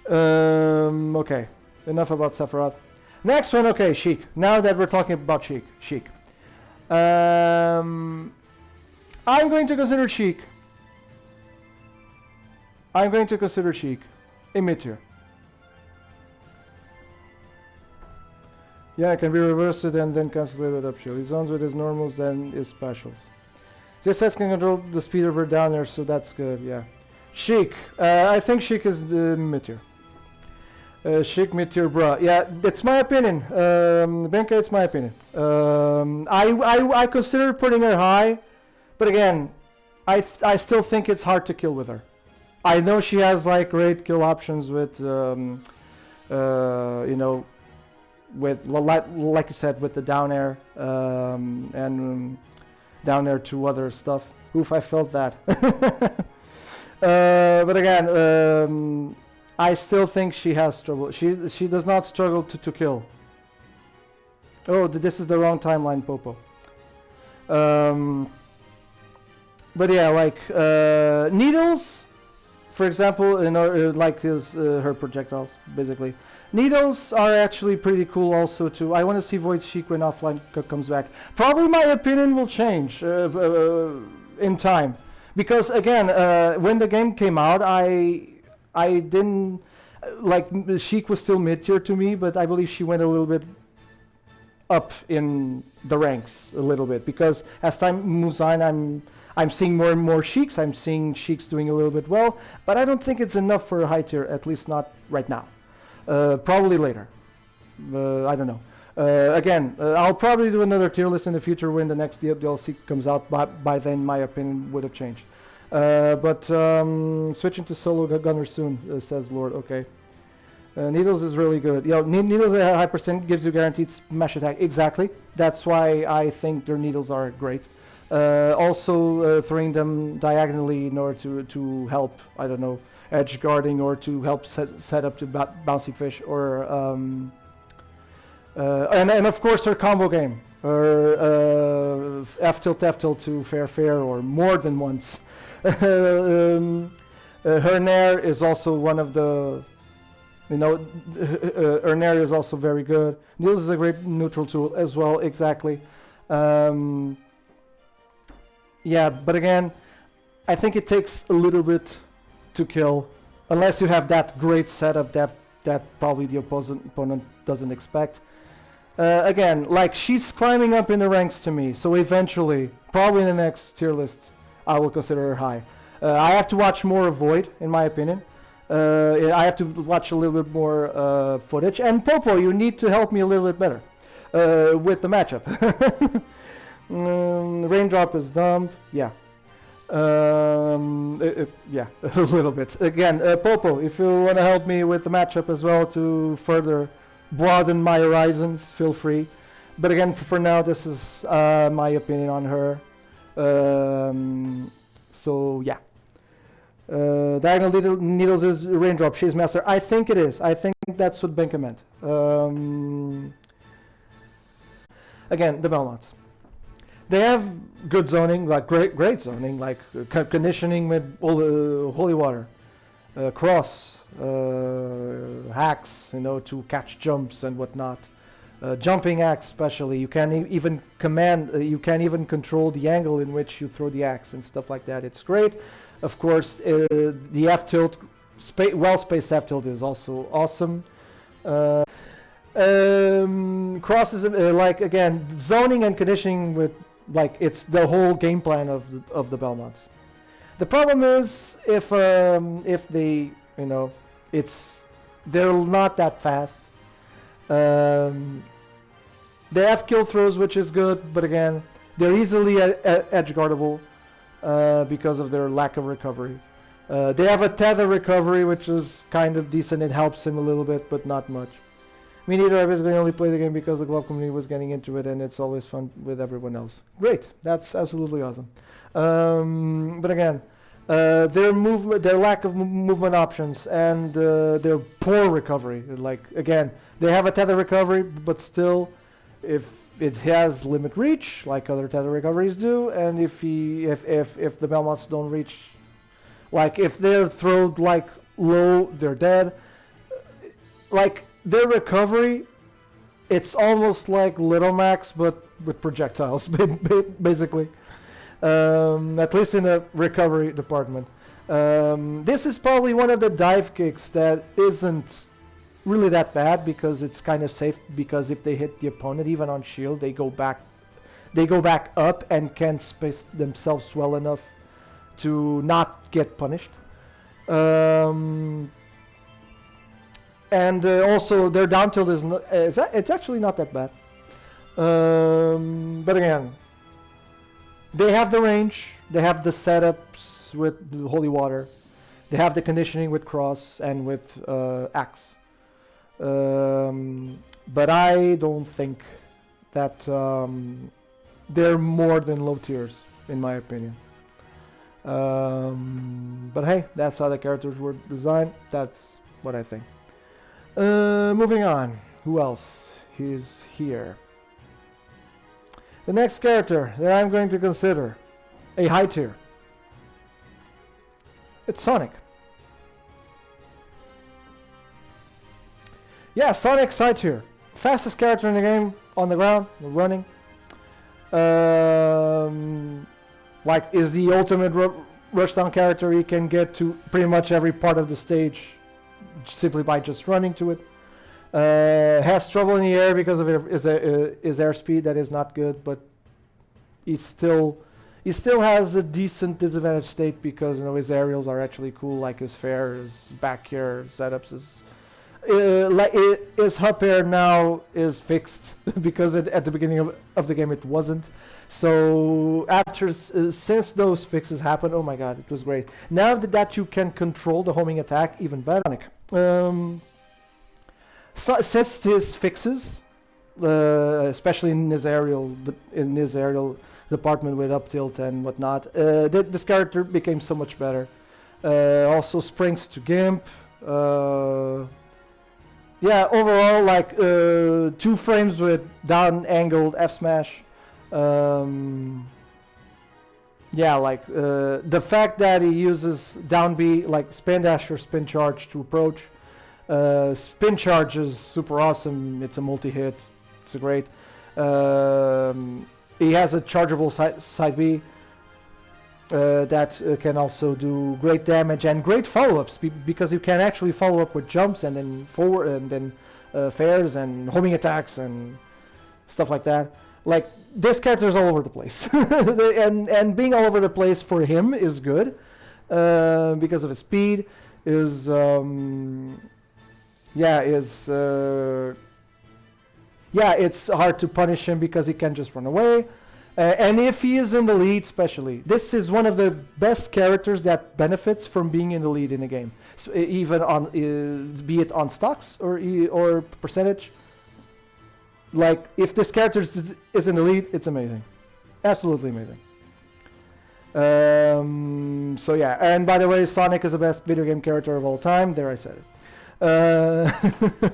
Okay, enough about Sephiroth. Next one, okay, Sheik. Now that we're talking about Sheik. I'm going to consider Sheik. I'm going to consider Sheik a mid-tier. Yeah, it can be reversed and then cancelled with up shield. He zones with his normals, then his specials. This has can control the speed of her down there, so that's good, yeah. Sheik. I think Sheik is the mid-tier. Sheik mid-tier, bruh. Yeah, it's my opinion. Benka, it's my opinion. I consider putting her high, but again, I still think it's hard to kill with her. I know she has like great kill options with, you know, with like you said, with the down air and down air to other stuff. Oof, I felt that. But again, I still think she has struggle. She does not struggle to kill. Oh, this is the wrong timeline, Popo. But yeah, like needles, for example, you know, like her projectiles, basically. Needles are actually pretty cool also too. I want to see Void Sheik when offline comes back. Probably my opinion will change in time. Because again, when the game came out, I didn't, like, Sheik was still mid-tier to me, but I believe she went a little bit up in the ranks a little bit. Because as time moves on, I'm seeing more and more Sheiks. I'm seeing Sheiks doing a little bit well, but I don't think it's enough for a high tier, at least not right now. Probably later. I don't know. Again, I'll probably do another tier list in the future when the next DLC comes out. By then, my opinion would have changed. But switching to solo gunner soon, says Lord. Okay. Needles is really good. You know, needles at a high percent gives you guaranteed smash attack. Exactly. That's why I think their needles are great. Also, throwing them diagonally in order to help, I don't know, edge guarding, or to help set up to bouncy fish, or and of course her combo game, or F tilt to fair, or more than once. Her nair is also one of the, you know, her nair is also very good. Needles is a great neutral tool as well. Exactly. Yeah, but again, I think it takes a little bit to kill, unless you have that great setup that probably the opponent doesn't expect. Again, like, she's climbing up in the ranks to me, so eventually, probably in the next tier list, I will consider her high. I have to watch more of Void, in my opinion. I have to watch a little bit more footage, and Popo, you need to help me a little bit better with the matchup. Raindrop is dumb, yeah. Yeah, a little bit. Again, Popo, if you want to help me with the matchup as well to further broaden my horizons, feel free. But again, for now, this is my opinion on her. So yeah. Diagonal Needles is Raindrop, she's master. I think it is. I think that's what Benka meant. Again, the Belmonts. They have good zoning, like great zoning, like conditioning with holy water, cross, hacks, you know, to catch jumps and whatnot. Jumping axe, especially, you can even you can even control the angle in which you throw the axe and stuff like that. It's great. Of course, the F tilt, well-spaced F tilt is also awesome. Cross is like, again, zoning and conditioning with, like, it's the whole game plan of the Belmonts. The problem is if they, you know, they're not that fast. They have kill throws, which is good, but again, they're easily edge guardable because of their lack of recovery. They have a tether recovery, which is kind of decent. It helps him a little bit, but not much. Me neither. I basically only played the game because the glove community was getting into it, and it's always fun with everyone else. Great, that's absolutely awesome. But again, their lack of movement options and their poor recovery. Like again, they have a tether recovery, but still, if it has limit reach, like other tether recoveries do, and if the Belmonts don't reach, like if they're thrown like low, they're dead. Like their recovery, it's almost like Little Max, but with projectiles, basically. At least in the recovery department. This is probably one of the dive kicks that isn't really that bad because it's kind of safe, because if they hit the opponent even on shield, they go back up and can space themselves well enough to not get punished. And also their down tilt is not, it's actually not that bad. But again, they have the range, they have the setups with the Holy Water, they have the conditioning with Cross and with Axe. But I don't think that they're more than low tiers, in my opinion. But hey, that's how the characters were designed, that's what I think. Moving on, who else is here? The next character that I'm going to consider a high tier, it's Sonic. Yeah, Sonic's high tier. Fastest character in the game, on the ground, running. Like, is the ultimate rushdown character. He can get to pretty much every part of the stage simply by just running to it. Has trouble in the air because of his airspeed that is not good, but he still has a decent disadvantage state because his aerials are actually cool, like his fair, his back air setups, his up air now is fixed because at the beginning of the game it wasn't. So since those fixes happened, oh my god, it was great. Now that you can control the homing attack even better. So, since his fixes, especially in his aerial department with up tilt and whatnot, this character became so much better. Also springs to Gimp. Yeah, overall, like 2 frames with down angled F smash. Yeah, like the fact that he uses down B, like spin dash or spin charge to approach. Spin charge is super awesome. It's a multi-hit. It's a great. He has a chargeable side B that can also do great damage and great follow-ups because you can actually follow up with jumps and then forward and then fairs and homing attacks and stuff like that. Like this character is all over the place, and being all over the place for him is good because of his speed. It's hard to punish him because he can just run away. And if he is in the lead, especially, this is one of the best characters that benefits from being in the lead in a game, so even on be it on stocks or percentage. Like if this character is in the lead, it's amazing, absolutely amazing. So yeah, and by the way, Sonic is the best video game character of all time. There, I said it.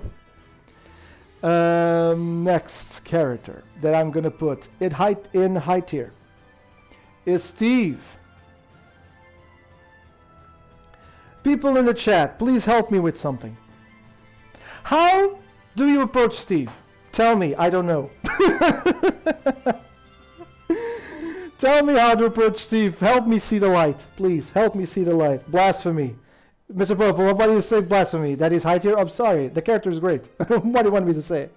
Next character that I'm gonna put in high tier is Steve. People in the chat, please help me with something. How do you approach Steve? Tell me, I don't know. Tell me how to approach Steve. Help me see the light, please. Help me see the light. Blasphemy. Mr. Purple, why do you say blasphemy? That is high tier? I'm sorry, the character is great. What do you want me to say?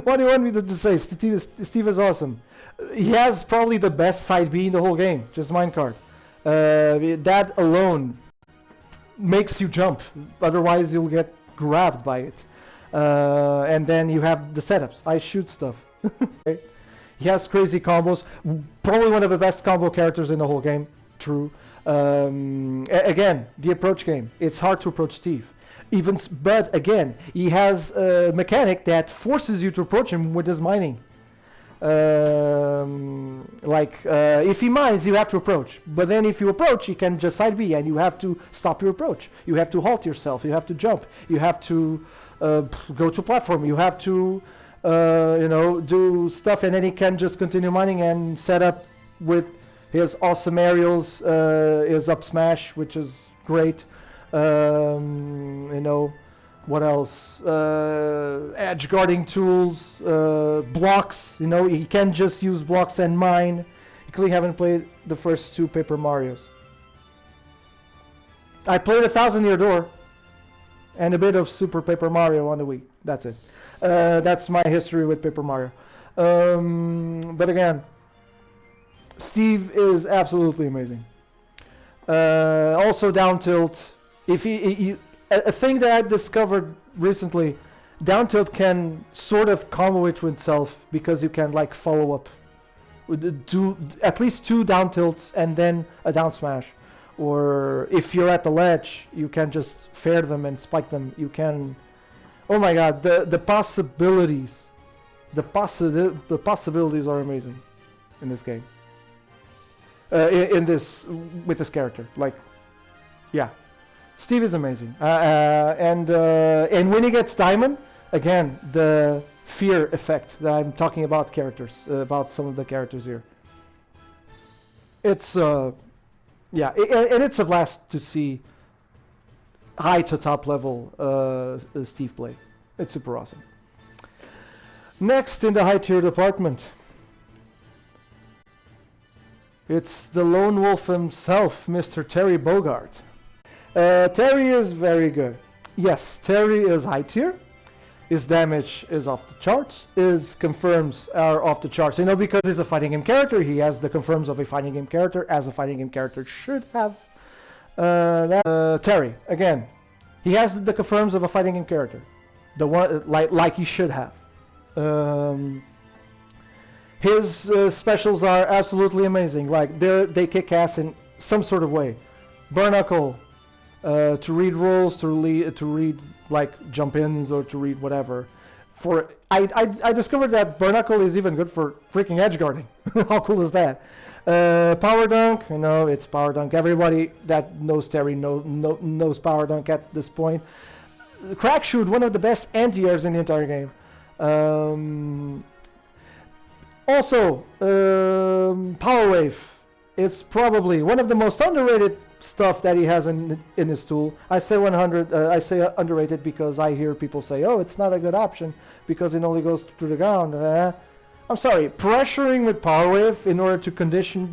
What do you want me to say? Steve is awesome. He has probably the best side B in the whole game, just minecart. That alone makes you jump, otherwise you'll get grabbed by it. And then you have the setups. I shoot stuff. He has crazy combos. Probably one of the best combo characters in the whole game. True. Again, the approach game. It's hard to approach Steve. But again, he has a mechanic that forces you to approach him with his mining. If he mines, you have to approach. But then if you approach, he can just side B, and you have to stop your approach. You have to halt yourself. You have to jump. You have to go to platform. You have to, do stuff, and then he can just continue mining and set up with his awesome aerials, his up smash, which is great. What else? Edge guarding tools, blocks. He can just use blocks and mine. You clearly haven't played the first 2 Paper Marios. I played 1,000 Year Door and a bit of Super Paper Mario on the Wii. That's it. That's my history with Paper Mario. But again, Steve is absolutely amazing. Also down tilt. If a thing that I discovered recently, down tilt can sort of combo it to itself because you can follow up, do at least 2 down tilts and then a down smash, or if you're at the ledge, you can just fair them and spike them. You can, oh my God, the possibilities, the possibilities are amazing in this game. With this character, yeah. Steve is amazing, and when he gets diamond, again, the fear effect that I'm talking about about some of the characters here. It's and it's a blast to see high to top level Steve play. It's super awesome. Next in the high tier department, it's the lone wolf himself, Mr. Terry Bogard. Terry is very good. Yes, Terry is high tier. His damage is off the charts. His confirms are off the charts. Because he's a fighting game character, he has the confirms of a fighting game character, as a fighting game character should have. Terry, again, he has the confirms of a fighting game character. The one like he should have. His specials are absolutely amazing. They kick ass in some sort of way. Burnacle. To read rolls, to read jump ins, or to read whatever. I discovered that Burnacle is even good for freaking edge guarding. How cool is that? Power dunk, it's power dunk. Everybody that knows Terry knows power dunk at this point. Crack shoot, one of the best anti-airs in the entire game. Also, Power Wave. It's probably one of the most underrated stuff that he has in his tool. I say 100. I say underrated because I hear people say, "Oh, it's not a good option because it only goes to the ground." I'm sorry. Pressuring with Power Wave in order to condition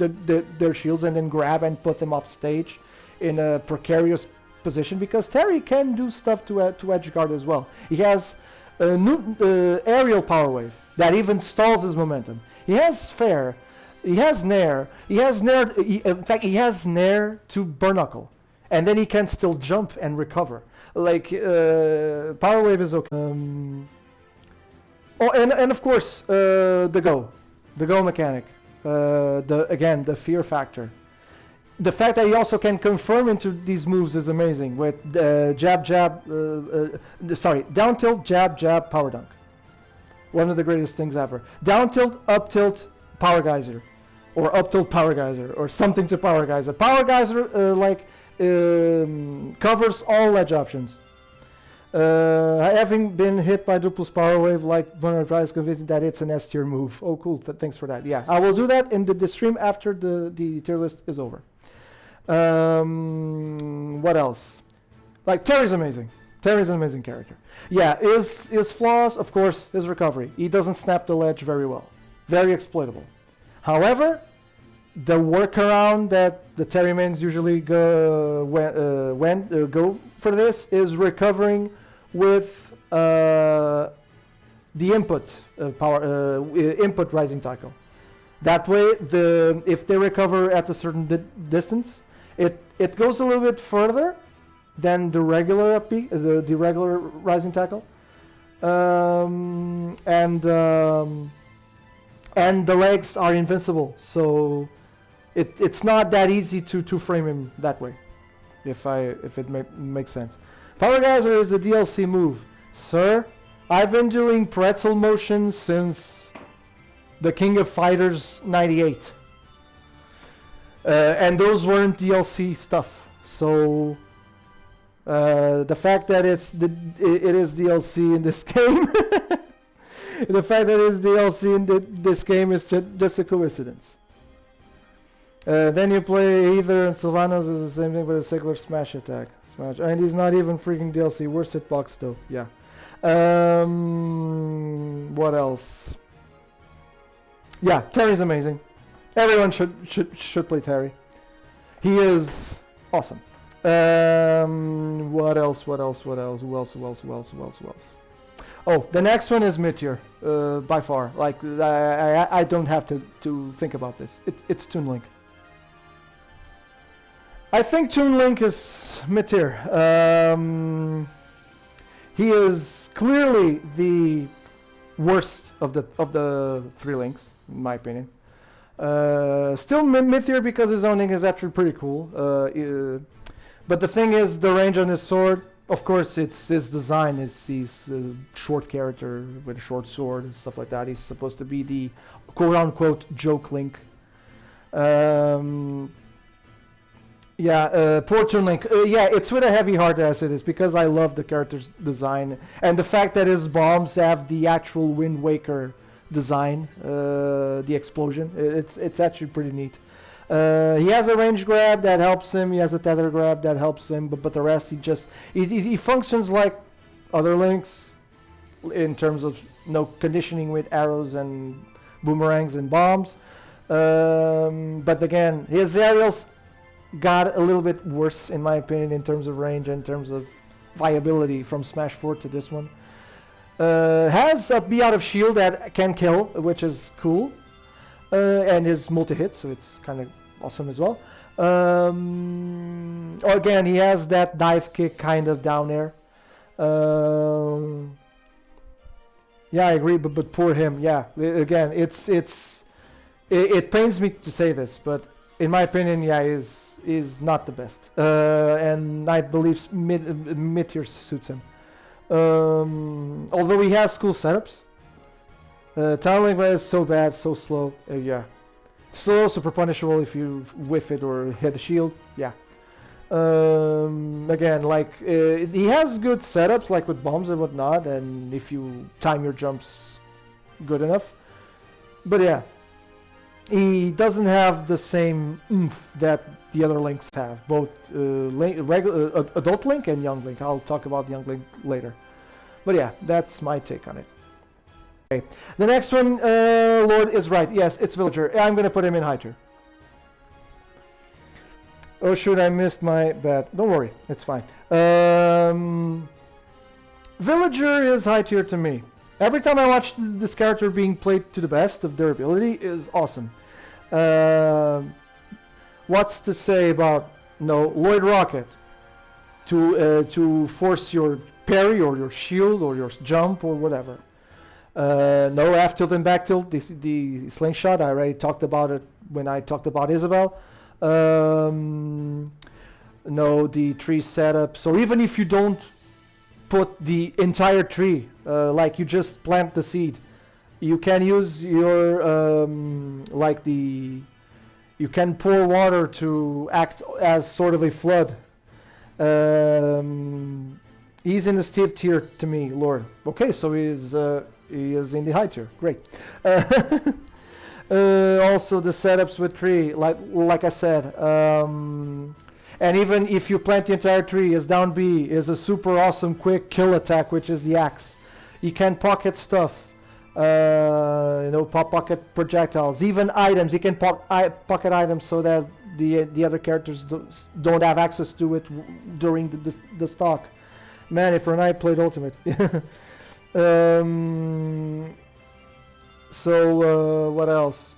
their shields and then grab and put them off stage in a precarious position, because Terry can do stuff to edge guard as well. He has a new aerial Power Wave that even stalls his momentum. He has fair. He has Nair. In fact, he has Nair to Burnacle, and then he can still jump and recover. Power Wave is okay. And of course, the go mechanic. The fear factor. The fact that he also can confirm into these moves is amazing. With down tilt, jab, power dunk. One of the greatest things ever. Down tilt, up tilt, power geyser, or up tilt power geyser, or something to power geyser. Power geyser covers all ledge options. Having been hit by Dupl's power wave, Vulnerable is convinced that it's an S tier move. Oh, cool! Thanks for that. Yeah, I will do that in the stream after the tier list is over. What else? Terry's amazing. Terry's an amazing character. Yeah, his flaws, of course, his recovery. He doesn't snap the ledge very well. Very exploitable. However, the workaround that the Terry mains usually go for this is recovering with the input rising tackle. That way, if they recover at a certain distance, it goes a little bit further than the regular the regular rising tackle, and the legs are invincible, so it's not that easy to frame him that way, if it makes sense. Power Geyser is a DLC move. Sir, I've been doing pretzel motions since the King of Fighters 98. And those weren't DLC stuff. So the fact that it is DLC in this game, the fact that it is DLC in this game is just a coincidence. Then you play Ether and Sylvanas is the same thing, but a secular smash attack. And he's not even freaking DLC. Worst hitbox though. Yeah. What else? Yeah, Terry's amazing. Everyone should play Terry. He is awesome. What else? Who else? Oh, the next one is Mythra, by far. Like I don't have to think about this. It's Toon Link. I think Toon Link is Mythra. He is clearly the worst of the three links, in my opinion. Still Mythra because his zoning is actually pretty cool. But the thing is, the range on his sword, of course, it's his design. He's a short character with a short sword and stuff like that. He's supposed to be the quote-unquote joke Link. Yeah, poor Toon Link. Yeah, it's with a heavy heart as it is, because I love the character's design. And the fact that his bombs have the actual Wind Waker design, the explosion, it's actually pretty neat. He has a range grab that helps him, he has a tether grab that helps him, but the rest, he functions like other Links in terms of conditioning with arrows and boomerangs and bombs. But again, his aerials got a little bit worse in my opinion in terms of range and in terms of viability from Smash 4 to this one. Has a Be Out of Shield that can kill, which is cool, and is multi-hit, so it's kind of awesome as well. Again, he has that dive kick kind of down air. Yeah, I agree, but poor him. Yeah, again, it pains me to say this, but in my opinion, yeah, is not the best, and I believe Mythra suits him. Although he has cool setups. Town Link is so bad, so slow. Yeah, slow, super punishable if you whiff it or hit the shield. Yeah. Again, like he has good setups, like with bombs and whatnot, and if you time your jumps good enough. But yeah, he doesn't have the same oomph that the other Links have, both Adult Link and Young Link. I'll talk about Young Link later. But yeah, that's my take on it. Okay. The next one, Lord is right. Yes, it's Villager. I'm going to put him in high tier. Oh shoot, I missed my bet. Don't worry, it's fine. Villager is high tier to me. Every time I watch this character being played to the best of their ability is awesome. What's to say about Lloyd Rocket to force your parry or your shield or your jump or whatever. No F tilt and back tilt, the slingshot, I already talked about it when I talked about Isabel. No, the tree setup. So even if you don't put the entire tree, like you just plant the seed, you can use your you can pour water to act as sort of a flood. He's in the Steve tier to me, Lord. Okay, so he is in the high tier. Great. Also the setups with tree, like I said, and even if you plant the entire tree, his down B is a super awesome quick kill attack, which is the axe. You can pocket stuff. Pocket projectiles, even items. You can pocket items so that the other characters don't have access to it during the stock. Man, if Renai played Ultimate. What else?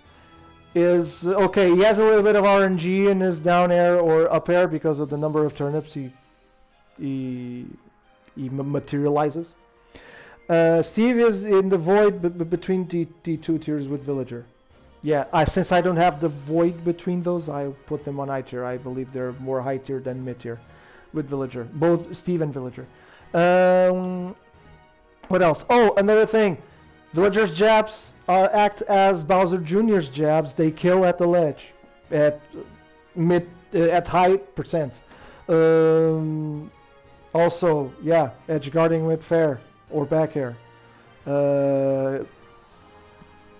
Is okay, he has a little bit of RNG in his down air or up air because of the number of turnips he materializes. Steve is in the void between the two tiers with Villager. Yeah, since I don't have the void between those, I put them on high tier. I believe they're more high tier than mid tier. with Villager, both Steve and Villager. What else? Oh, another thing. Villager's jabs act as Bowser Jr.'s jabs. They kill at the ledge, at high percent. Also, yeah, edge guarding with fair or back air.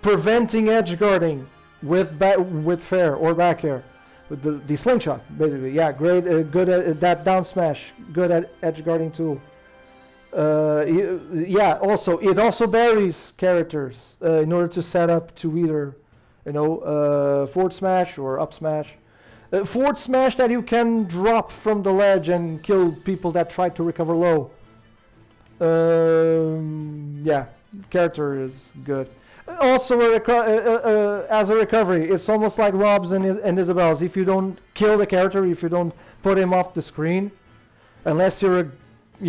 Preventing edge guarding with fair or back air. With the slingshot, basically. Yeah, great, good at that down smash. Good at edge guarding tool. Yeah, also it also varies characters in order to set up to either, forward smash or up smash. Forward smash that you can drop from the ledge and kill people that try to recover low. Yeah, character is good. Also, as a recovery, it's almost like R.O.B's and Isabel's. If you don't kill the character, if you don't put him off the screen, unless you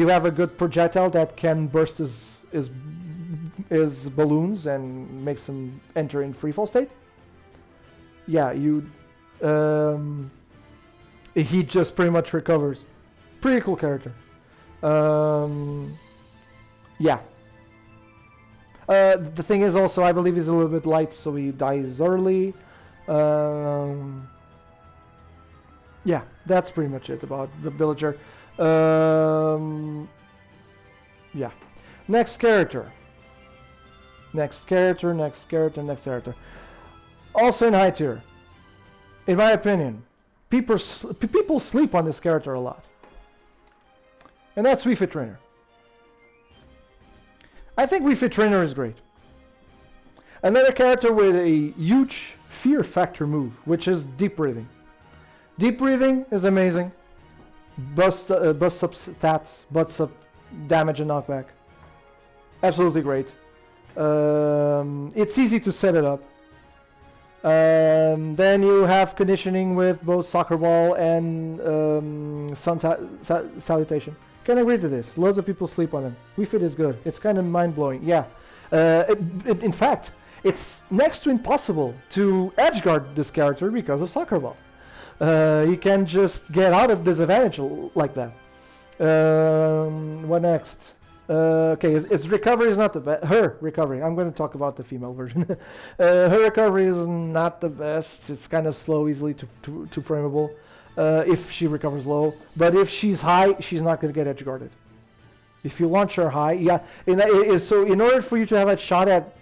have a good projectile that can burst his balloons and makes him enter in freefall state. Yeah, he just pretty much recovers. Pretty cool character. Yeah. The thing is also, I believe he's a little bit light, so he dies early. Yeah, that's pretty much it about the Villager. Yeah. Next character. Also in high tier. In my opinion, people sleep on this character a lot. And that's Wii Fit Trainer. I think Wii Fit Trainer is great. Another character with a huge fear factor move, which is deep breathing. Deep breathing is amazing. Busts up stats, busts up damage and knockback. Absolutely great. It's easy to set it up. Then you have conditioning with both Soccer Ball and Sun Salutation. Can agree to this. Loads of people sleep on him. Wii Fit is good. It's kind of mind-blowing. Yeah. In fact, it's next to impossible to edgeguard this character because of Soccer Ball. He can just get out of disadvantage like that. What next? Okay, its recovery is not the best. Her recovery. I'm going to talk about the female version. Her recovery is not the best. It's kind of slow, easily too frameable. If she recovers low, but if she's high, she's not going to get edge guarded. If you launch her high, yeah. So in order for you to have a shot at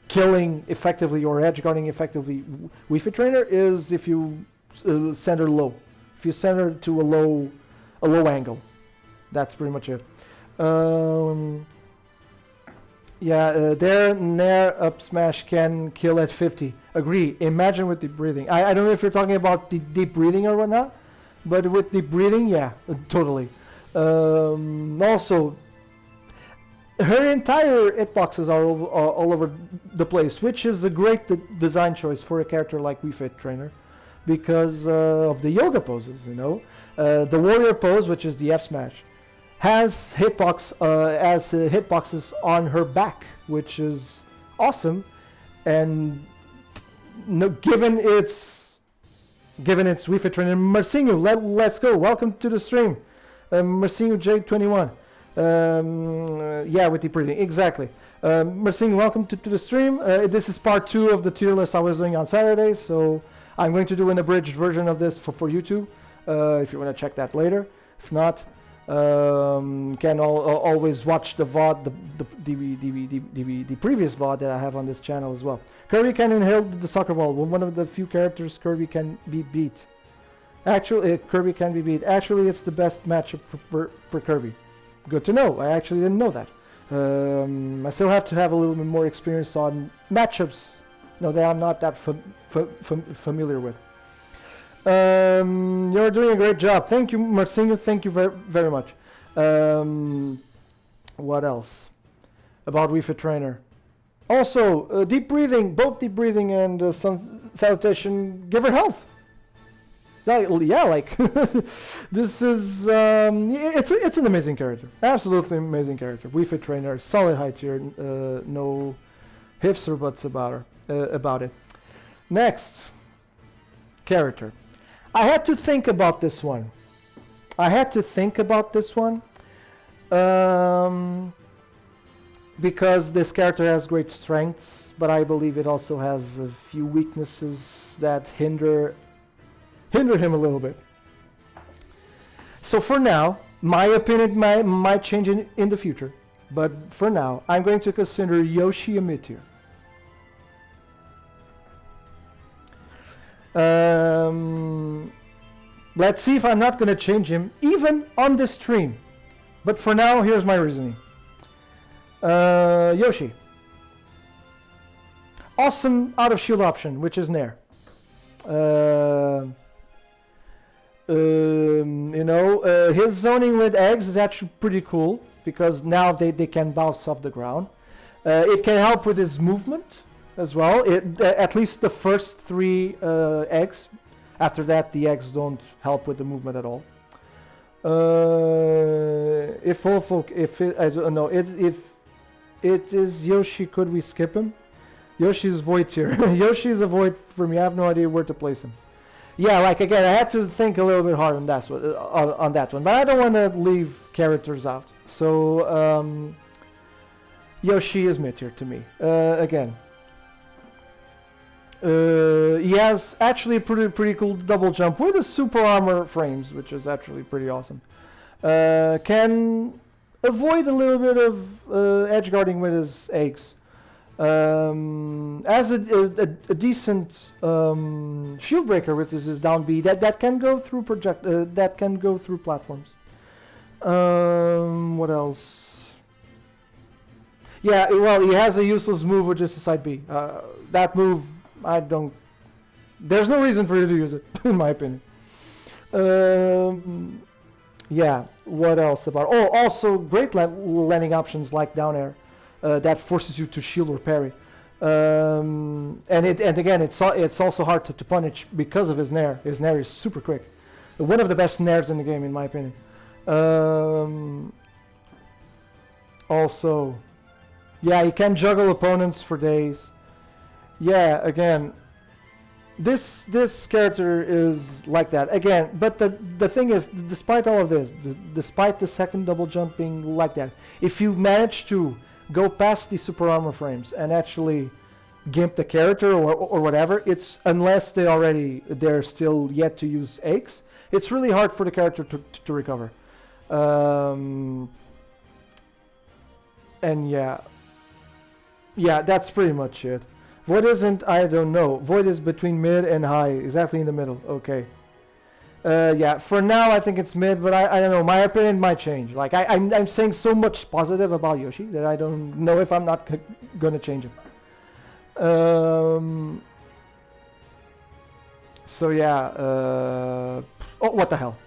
killing effectively or edge guarding effectively, Wii Fit Trainer is if you send her low. If you send her to a low angle, that's pretty much it. Yeah, their Nair up smash can kill at 50. Agree. Imagine with deep breathing. I don't know if you're talking about the deep breathing or whatnot, but with deep breathing, yeah, totally. Also, her entire hitboxes are all over the place, which is a great design choice for a character like Wii Fit Trainer, because of the yoga poses. The warrior pose, which is the F smash, has hitboxes on her back, which is awesome, and given its Wii Fit Trainer. Marcinho, let's go. Welcome to the stream, Marcinho J21. Yeah, with the breathing, exactly. Marcinho, welcome to the stream. This is part 2 of the tier list I was doing on Saturday, so I'm going to do an abridged version of this for YouTube. If you want to check that later. If not, can always watch the VOD, the previous VOD that I have on this channel as well. Kirby can inhale the soccer ball. One of the few characters Kirby can be beat. Actually, Kirby can be beat. Actually, it's the best matchup for Kirby. Good to know. I actually didn't know that. I still have to have a little bit more experience on matchups. No, that I'm not that familiar with. You're doing a great job. Thank you, Marcinho. Thank you very much. What else about Wii Fit Trainer? Also, deep breathing, both deep breathing and sun salutation give her health. Yeah, like this is it's an amazing character, absolutely amazing character. Wii Fit Trainer, solid high tier, no ifs or buts about it. Next character. I had to think about this one. I had to think about this one. Because this character has great strengths, but I believe it also has a few weaknesses that hinder him a little bit. So for now, my opinion might change in the future, but for now, I'm going to consider Yoshi a mid-tier. Let's see if I'm not going to change him, even on this stream. But for now, here's my reasoning. Yoshi. Awesome out of shield option, which is Nair. His zoning with eggs is actually pretty cool because now they can bounce off the ground. It can help with his movement as well. At least the first 3 eggs. After that, the eggs don't help with the movement at all. If it is Yoshi, could we skip him? Yoshi's void tier. Yoshi's a void for me. I have no idea where to place him. Yeah, like again, I had to think a little bit hard on that one, but I don't want to leave characters out. So Yoshi is mid tier to me. Again, he has actually a pretty cool double jump with the super armor frames, which is actually pretty awesome. Can avoid a little bit of edge guarding with his eggs. As a decent shield breaker with his down B that can go through platforms. What else? Yeah, well, he has a useless move which is the side B. That move, there's no reason for you to use it, in my opinion. Yeah, what else about? Oh, also great landing options like down air. That forces you to shield or parry, and again, it's also hard to punish because of his nair. His nair is super quick, one of the best nairs in the game, in my opinion. Also, yeah, he can juggle opponents for days. Yeah, again, this character is like that again. But the thing is, despite all of this, despite the second double jump being like that, if you manage to go past the super armor frames and actually gimp the character or whatever, it's unless they're still yet to use eggs, it's really hard for the character to recover. And yeah, that's pretty much it. Void isn't, I don't know. Void is between mid and high, exactly in the middle. Okay. Yeah, for now I think it's mid, but I don't know. My opinion might change. Like I'm saying so much positive about Yoshi that I don't know if I'm not gonna change him. So yeah. Oh, what the hell,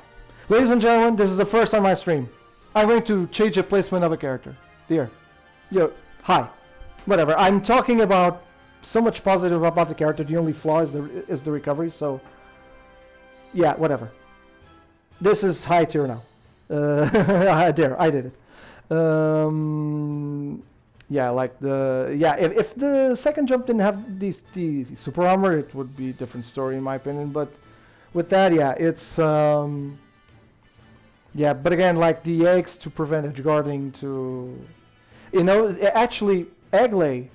ladies and gentlemen, this is the first on my stream. I'm going to change the placement of a character. Dear, hi, whatever. I'm talking about so much positive about the character. The only flaw is the recovery. So. Yeah, whatever. This is high tier now. There, I did it. Yeah, like if the second jump didn't have the super armor, it would be a different story in my opinion. But with that, yeah, it's yeah. But again, like the eggs to prevent edge guarding, actually egg lay,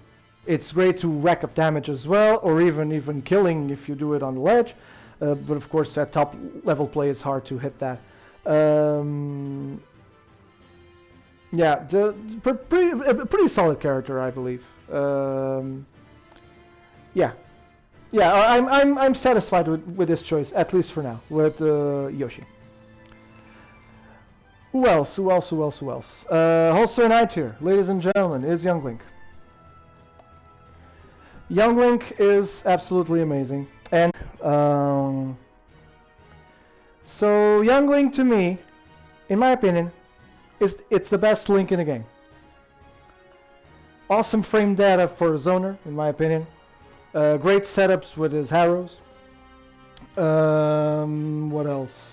it's great to rack up damage as well, or even killing if you do it on the ledge. But of course, at top level play, it's hard to hit that. Yeah, pretty solid character, I believe. Yeah, I'm satisfied with this choice, at least for now, with Yoshi. Who else? Also in I tier, ladies and gentlemen, is Young Link. Young Link is absolutely amazing. And so Young Link to me, in my opinion, it's the best Link in the game. Awesome frame data for a zoner, in my opinion. Great setups with his arrows. What else?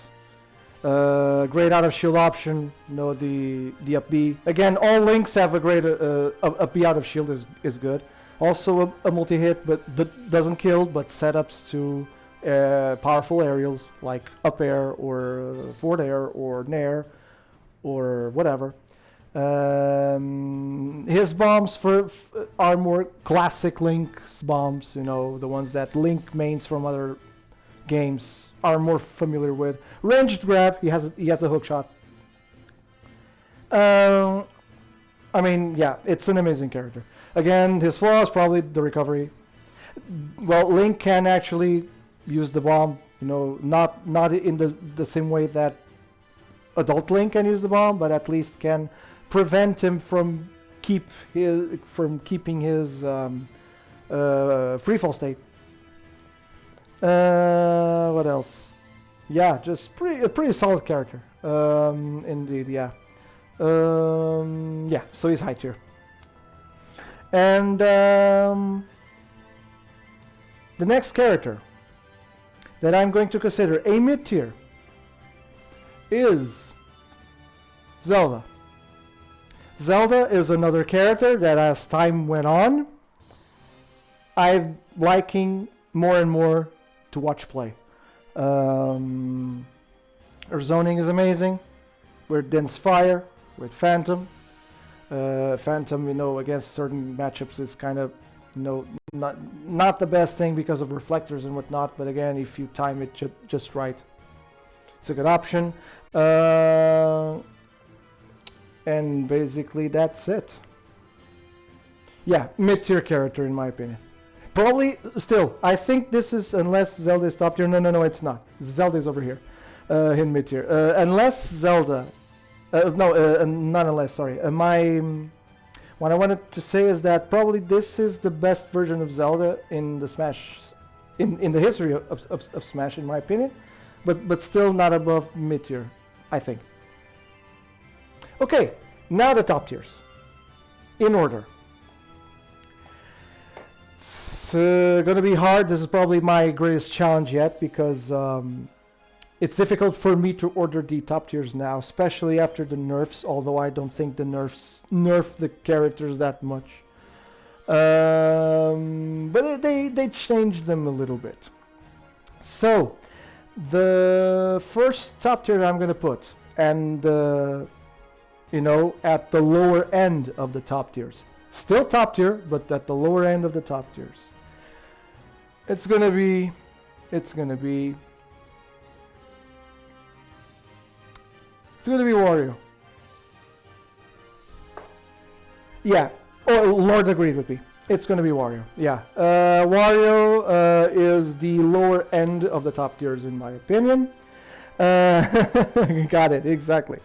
Great out of shield option. The up B. Again, all Links have a great up B out of shield is good. Also a multi-hit, but that doesn't kill, but setups to powerful aerials like up air or forward air or nair or whatever. His bombs are more classic Link's bombs, you know, the ones that Link mains from other games are more familiar with. Ranged grab, he has a hook shot. I mean, yeah, it's an amazing character. Again, his flaw is probably the recovery. Well, Link can actually use the bomb, you know, not in the same way that adult Link can use the bomb, but at least can prevent him from keeping his free fall state. What else? Yeah, just a pretty solid character. Indeed, yeah. Yeah, so he's high tier. And the next character that I'm going to consider a mid tier is Zelda. Zelda is another character that as time went on, I'm liking more and more to watch play. Her zoning is amazing. With Dense Fire, with Phantom. Phantom, you know, against certain matchups is kind of, you know, not the best thing because of reflectors and whatnot. But again, if you time it just right, it's a good option. And basically that's it. Yeah, mid-tier character in my opinion. Probably still, I think this is, unless Zelda is top tier. No, it's not. Zelda is over here, in mid-tier. Unless Zelda, not unless. Sorry. What I wanted to say is that probably this is the best version of Zelda in the Smash, in the history of Smash, in my opinion, but still not above mid-tier, I think. Okay, now the top tiers, in order. It's gonna be hard. This is probably my greatest challenge yet because it's difficult for me to order the top tiers now, especially after the nerfs. Although I don't think the nerfs nerf the characters that much, but they changed them a little bit. So the first top tier I'm gonna put, and you know, at the lower end of the top tiers. Still top tier, but at the lower end of the top tiers. It's gonna be Wario. Yeah, Lord agreed with me. It's gonna be Wario. Yeah, Wario is the lower end of the top tiers in my opinion. Got it, exactly.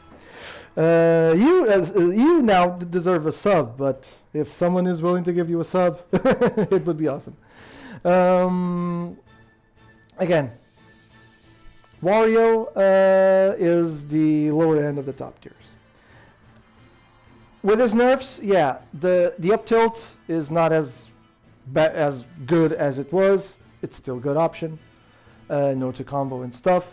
You now deserve a sub, but if someone is willing to give you a sub, it would be awesome. Again, Wario is the lower end of the top tiers. With his nerfs, yeah, the up tilt is not as good as it was. It's still a good option. No to combo and stuff.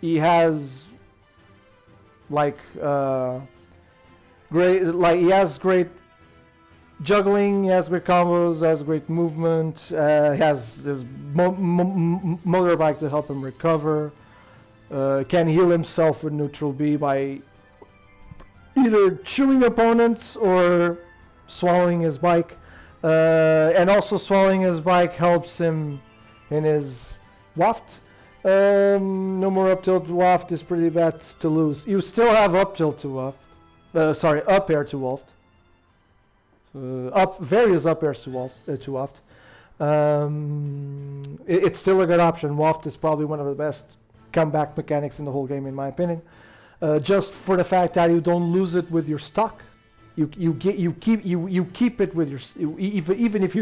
He has he has great juggling, he has great combos, has great movement, he has his motorbike to help him recover, can heal himself with neutral B by either chewing opponents or swallowing his bike, and also swallowing his bike helps him in his waft. No more up tilt to waft is pretty bad to lose. You still have up tilt to waft. Up air to waft. Various up airs to waft. It's still a good option. Waft is probably one of the best comeback mechanics in the whole game, in my opinion. Just for the fact that you don't lose it with your stock. You keep it with your even if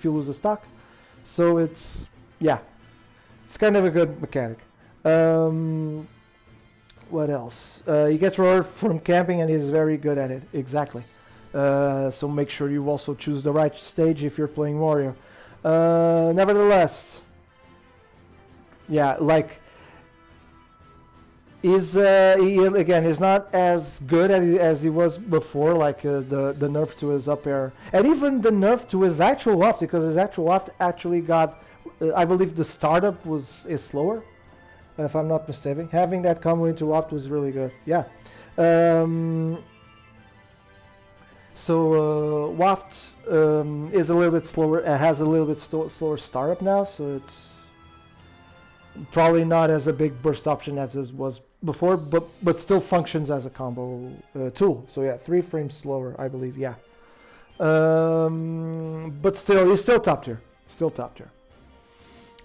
you lose a stock. So it's it's kind of a good mechanic. What else? He gets reward from camping and he's very good at it. Exactly. So make sure you also choose the right stage if you're playing Wario. Nevertheless, yeah, like Again, is not as good as he was before, like the nerf to his up air, and even the nerf to his actual waft, because his actual waft actually got, I believe the startup is slower, if I'm not mistaken. Having that combo into waft was really good. Yeah. So waft is a little bit slower. It has a little bit slower startup now, so it's probably not as a big burst option as it was before, but still functions as a combo tool. So yeah, 3 frames slower, I believe. Yeah, but still, he's still top tier. Still top tier.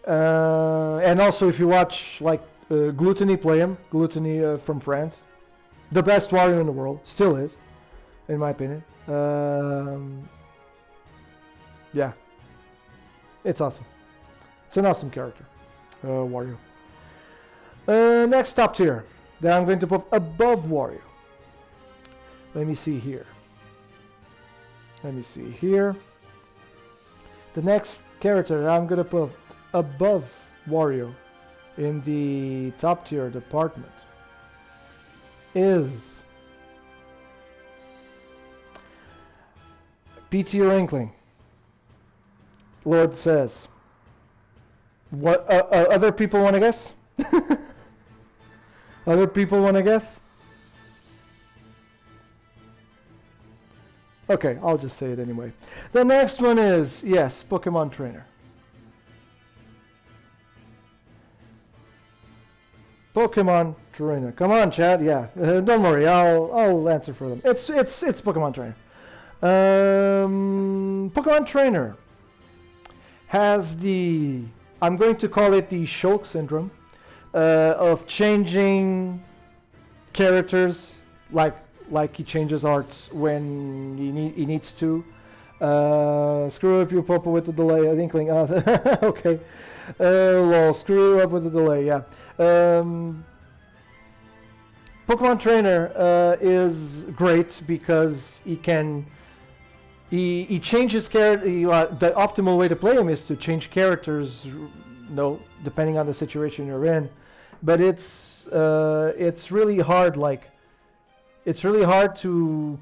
And also, if you watch like Gluttony play him, Gluttony from France, the best Wario in the world, still is, in my opinion. Yeah, it's awesome. It's an awesome character. Wario. Next top tier that I'm going to put above Wario. Let me see here. Let me see here. The next character that I'm going to put above Wario in the top tier department is Pichu or Inkling. Lord says. What other people want to guess? Other people want to guess? Okay, I'll just say it anyway. The next one is, yes, Pokemon Trainer. Pokemon Trainer. Come on, Chad. Yeah, don't worry. I'll answer for them. It's Pokemon Trainer. Pokemon Trainer has the, I'm going to call it the Shulk syndrome, of changing characters like he changes arts when he needs to. Screw up your Popo with the delay, Inkling. Okay. Well, screw up with the delay. Yeah. Pokemon Trainer is great because he changes character. The optimal way to play him is to change characters, depending on the situation you're in. But it's really hard. Like, it's really hard to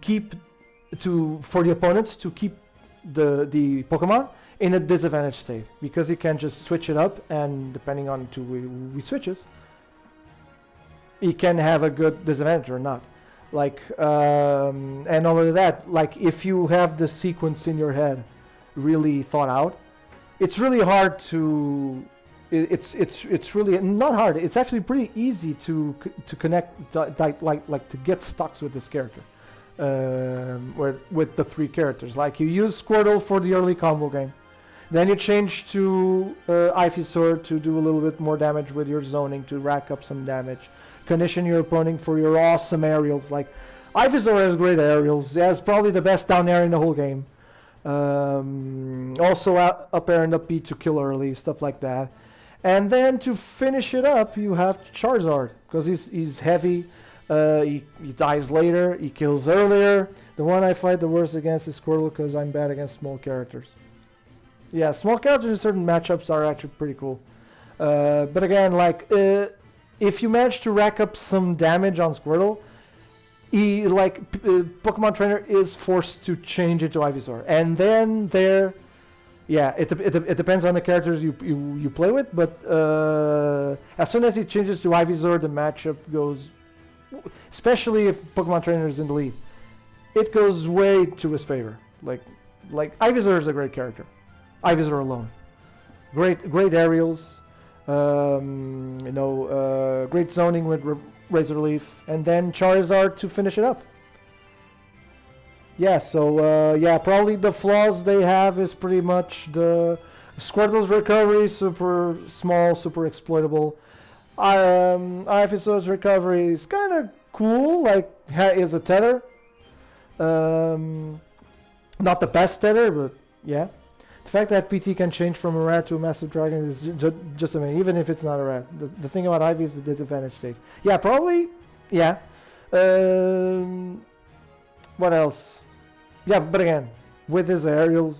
for the opponents to keep the Pokemon in a disadvantaged state, because you can just switch it up, and depending on two we switches, he can have a good disadvantage or not. Like, and not only that, like if you have the sequence in your head really thought out, it's really hard to. It's really not hard. It's actually pretty easy to connect, like to get stocks with this character, with the 3 characters. Like you use Squirtle for the early combo game, then you change to Ivysaur to do a little bit more damage with your zoning to rack up some damage. Condition your opponent for your awesome aerials. Like Ivysaur has great aerials. He has probably the best down air in the whole game. Also up air and up B to kill early, stuff like that. And then to finish it up, you have Charizard, because he's heavy. He dies later. He kills earlier. The one I fight the worst against is Squirtle, because I'm bad against small characters. Yeah, small characters in certain matchups are actually pretty cool. But again, like if you manage to rack up some damage on Squirtle, Pokemon Trainer is forced to change it to Ivysaur, and then yeah, it depends on the characters you play with, but as soon as he changes to Ivysaur, the matchup goes, especially if Pokemon Trainer is in the lead, it goes way to his favor. Like Ivysaur is a great character. Ivysaur alone, great aerials, great zoning with Razor Leaf, and then Charizard to finish it up. Yeah, so yeah, probably the flaws they have is pretty much the Squirtle's recovery, super small, super exploitable. Ivysaur's recovery is kind of cool, like is a tether. Not the best tether, but yeah. The fact that PT can change from a rat to a massive dragon is just amazing, even if it's not a rat. The thing about Ivy is the disadvantage state. Yeah, probably. Yeah. What else? Yeah, but again, with his aerials,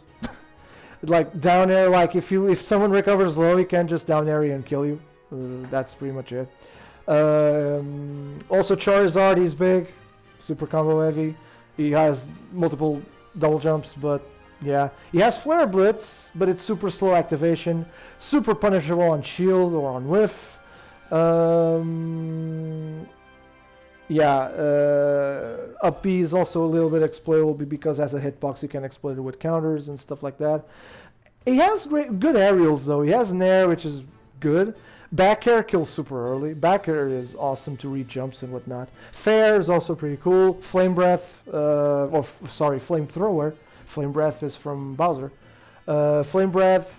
like down air, like if someone recovers low, he can just down air you and kill you. That's pretty much it. Also Charizard, he's big, super combo heavy. He has multiple double jumps, but yeah. He has Flare Blitz, but it's super slow activation, super punishable on shield or on whiff. Up B is also a little bit exploitable because as a hitbox you can exploit it with counters and stuff like that. He has good aerials though. He has an air which is good. Back air kills super early. Back air is awesome to read jumps and whatnot. Fair is also pretty cool. Flame Breath, Flame Thrower. Flame Breath is from Bowser. Flame Breath.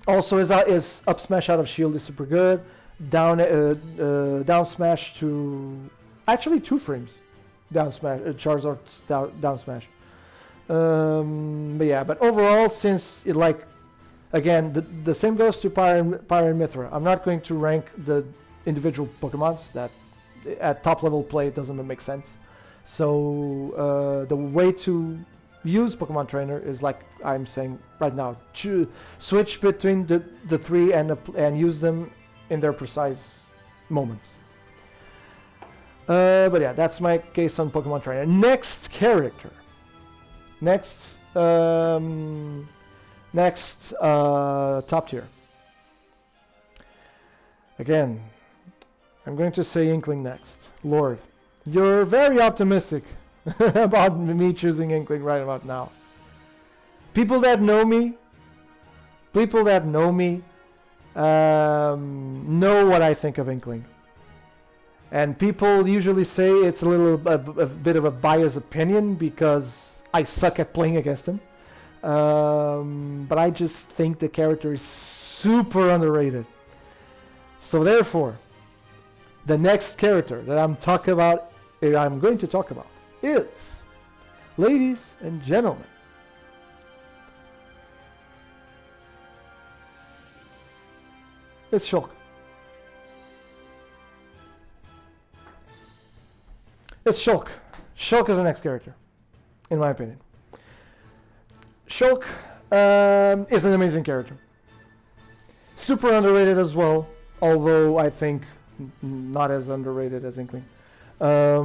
Also his up smash out of shield is super good. Down smash to actually 2 frames. Down smash, Charizard's down smash. But overall, since it again, the same goes to Pyra and Mythra. I'm not going to rank the individual Pokemons. That at top level play it doesn't make sense. So the way to use Pokemon Trainer is like I'm saying right now. Switch between the 3 and use them in their precise moments. But yeah, that's my case on Pokemon Trainer. Next character. Next top tier. Again, I'm going to say Inkling next. Lord, you're very optimistic about me choosing Inkling right about now. People that know me know what I think of Inkling. And people usually say it's a bit of a biased opinion because I suck at playing against him. But I just think the character is super underrated. So therefore, the next character that I'm going to talk about is, ladies and gentlemen, it's Shulk. It's Shulk. Shulk is the next character, in my opinion. Shulk is an amazing character. Super underrated as well, although I think not as underrated as Inkling. So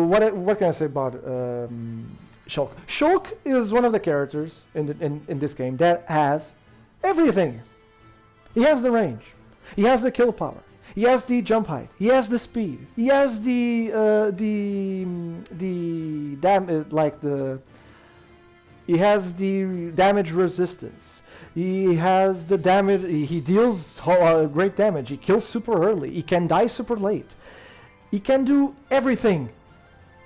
what can I say about Shulk? Shulk is one of the characters in this game that has everything. He has the range. He has the kill power. He has the jump height. He has the speed. He has he has the damage resistance. He has the damage. He deals great damage. He kills super early. He can die super late. He can do everything,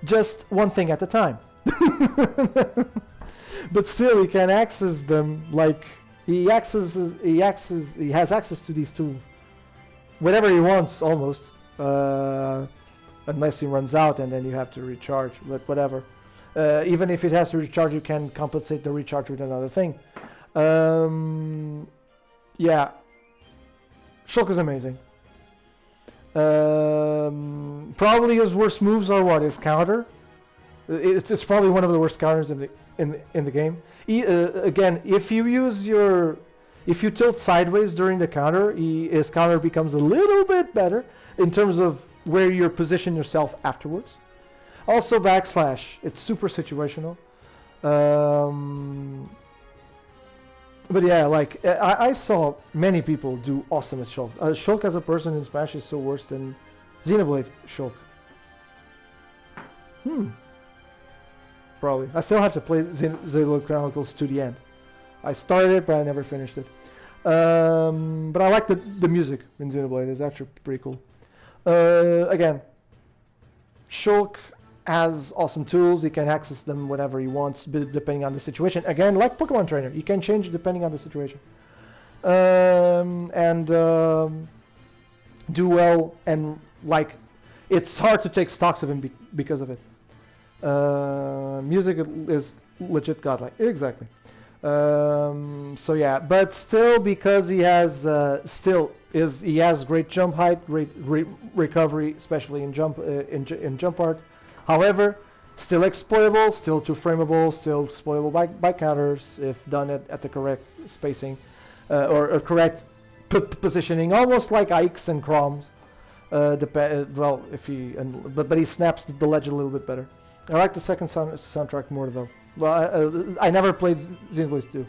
just one thing at a time. But still, he can access them like he has access to these tools whenever he wants, almost, unless he runs out and then you have to recharge. But whatever. Even if it has to recharge, you can compensate the recharge with another thing. Shulk is amazing. Probably his worst moves are his counter. It's probably one of the worst counters in the game. Again, if you tilt sideways during the counter, his counter becomes a little bit better in terms of where you position yourself afterwards. Also backslash, it's super situational. But yeah, I saw many people do awesome at Shulk. Shulk as a person in Smash is so worse than Xenoblade Shulk. Probably. I still have to play Xenoblade Chronicles to the end. I started it, but I never finished it. But I like the music in Xenoblade. It's actually pretty cool. Again, Shulk has awesome tools. He can access them whenever he wants, depending on the situation. Again, like Pokemon Trainer, he can change depending on the situation. Do well, and it's hard to take stocks of him because of it. Music is legit godlike. Exactly. So yeah, but still, because he has he has great jump height, great recovery, especially in jump art. However, still exploitable, still too frameable, still exploitable by counters if done at the correct spacing. or correct positioning, almost like Ike's and Chrome's. Well, if he but he snaps the ledge a little bit better. I like the second soundtrack more though. Well, I never played Xenoblade 2.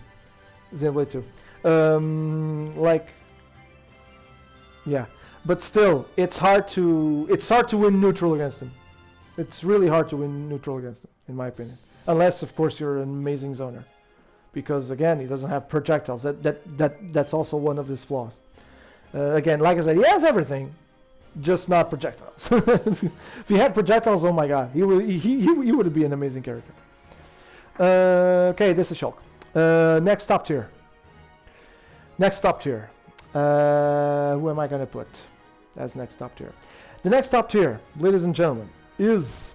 Xenoblade 2. Like, yeah, but still, it's hard to win neutral against him. It's really hard to win neutral against him, in my opinion. Unless, of course, you're an amazing zoner, because again, he doesn't have projectiles. That's also one of his flaws. Again, like I said, he has everything, just not projectiles. If he had projectiles, oh my god, he would be an amazing character. Okay, this is Shulk. Next top tier. Next top tier. Who am I gonna put as next top tier? The next top tier, ladies and gentlemen, is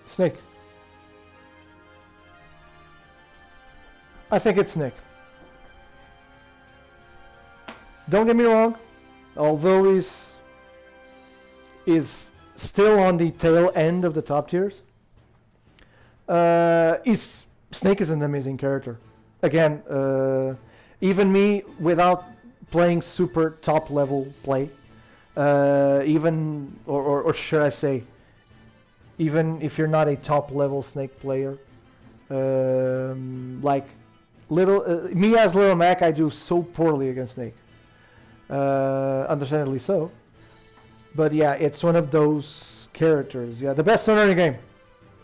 Snake. I think it's Snake. Don't get me wrong, although he's still on the tail end of the top tiers, Snake is an amazing character. Again, even me, without playing super top level play, even, or should I say, even if you're not a top level Snake player, like me as Little Mac, I do so poorly against Snake. Understandably so. But yeah, it's one of those characters. Yeah, the best zoner in the game.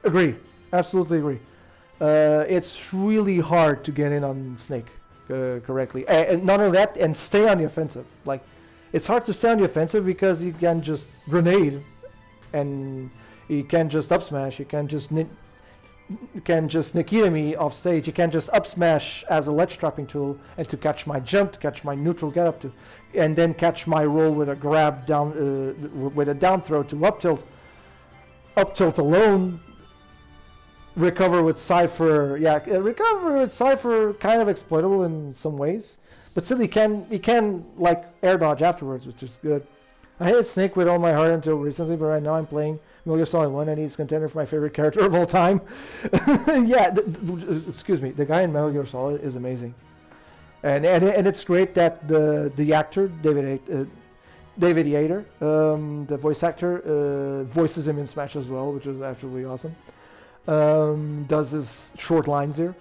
Agree. Absolutely agree. It's really hard to get in on Snake correctly. And not only that, and stay on the offensive. Like, it's hard to stay on the offensive because you can just grenade, and you can just up smash. You can just Nikita me off stage. You can just up smash as a ledge trapping tool, and to catch my jump, to catch my neutral get up to, and then catch my roll with a grab down, with a down throw to up tilt alone. Recover with Cypher, yeah, recover with Cypher kind of exploitable in some ways, but still he can like air dodge afterwards, which is good. I hated Snake with all my heart until recently, but right now I'm playing Metal Gear Solid 1 and he's contender for my favorite character of all time. Yeah, excuse me, the guy in Metal Gear Solid is amazing, and it's great that the actor David Yater, the voice actor, voices him in Smash as well, which is absolutely awesome. Does his short lines here.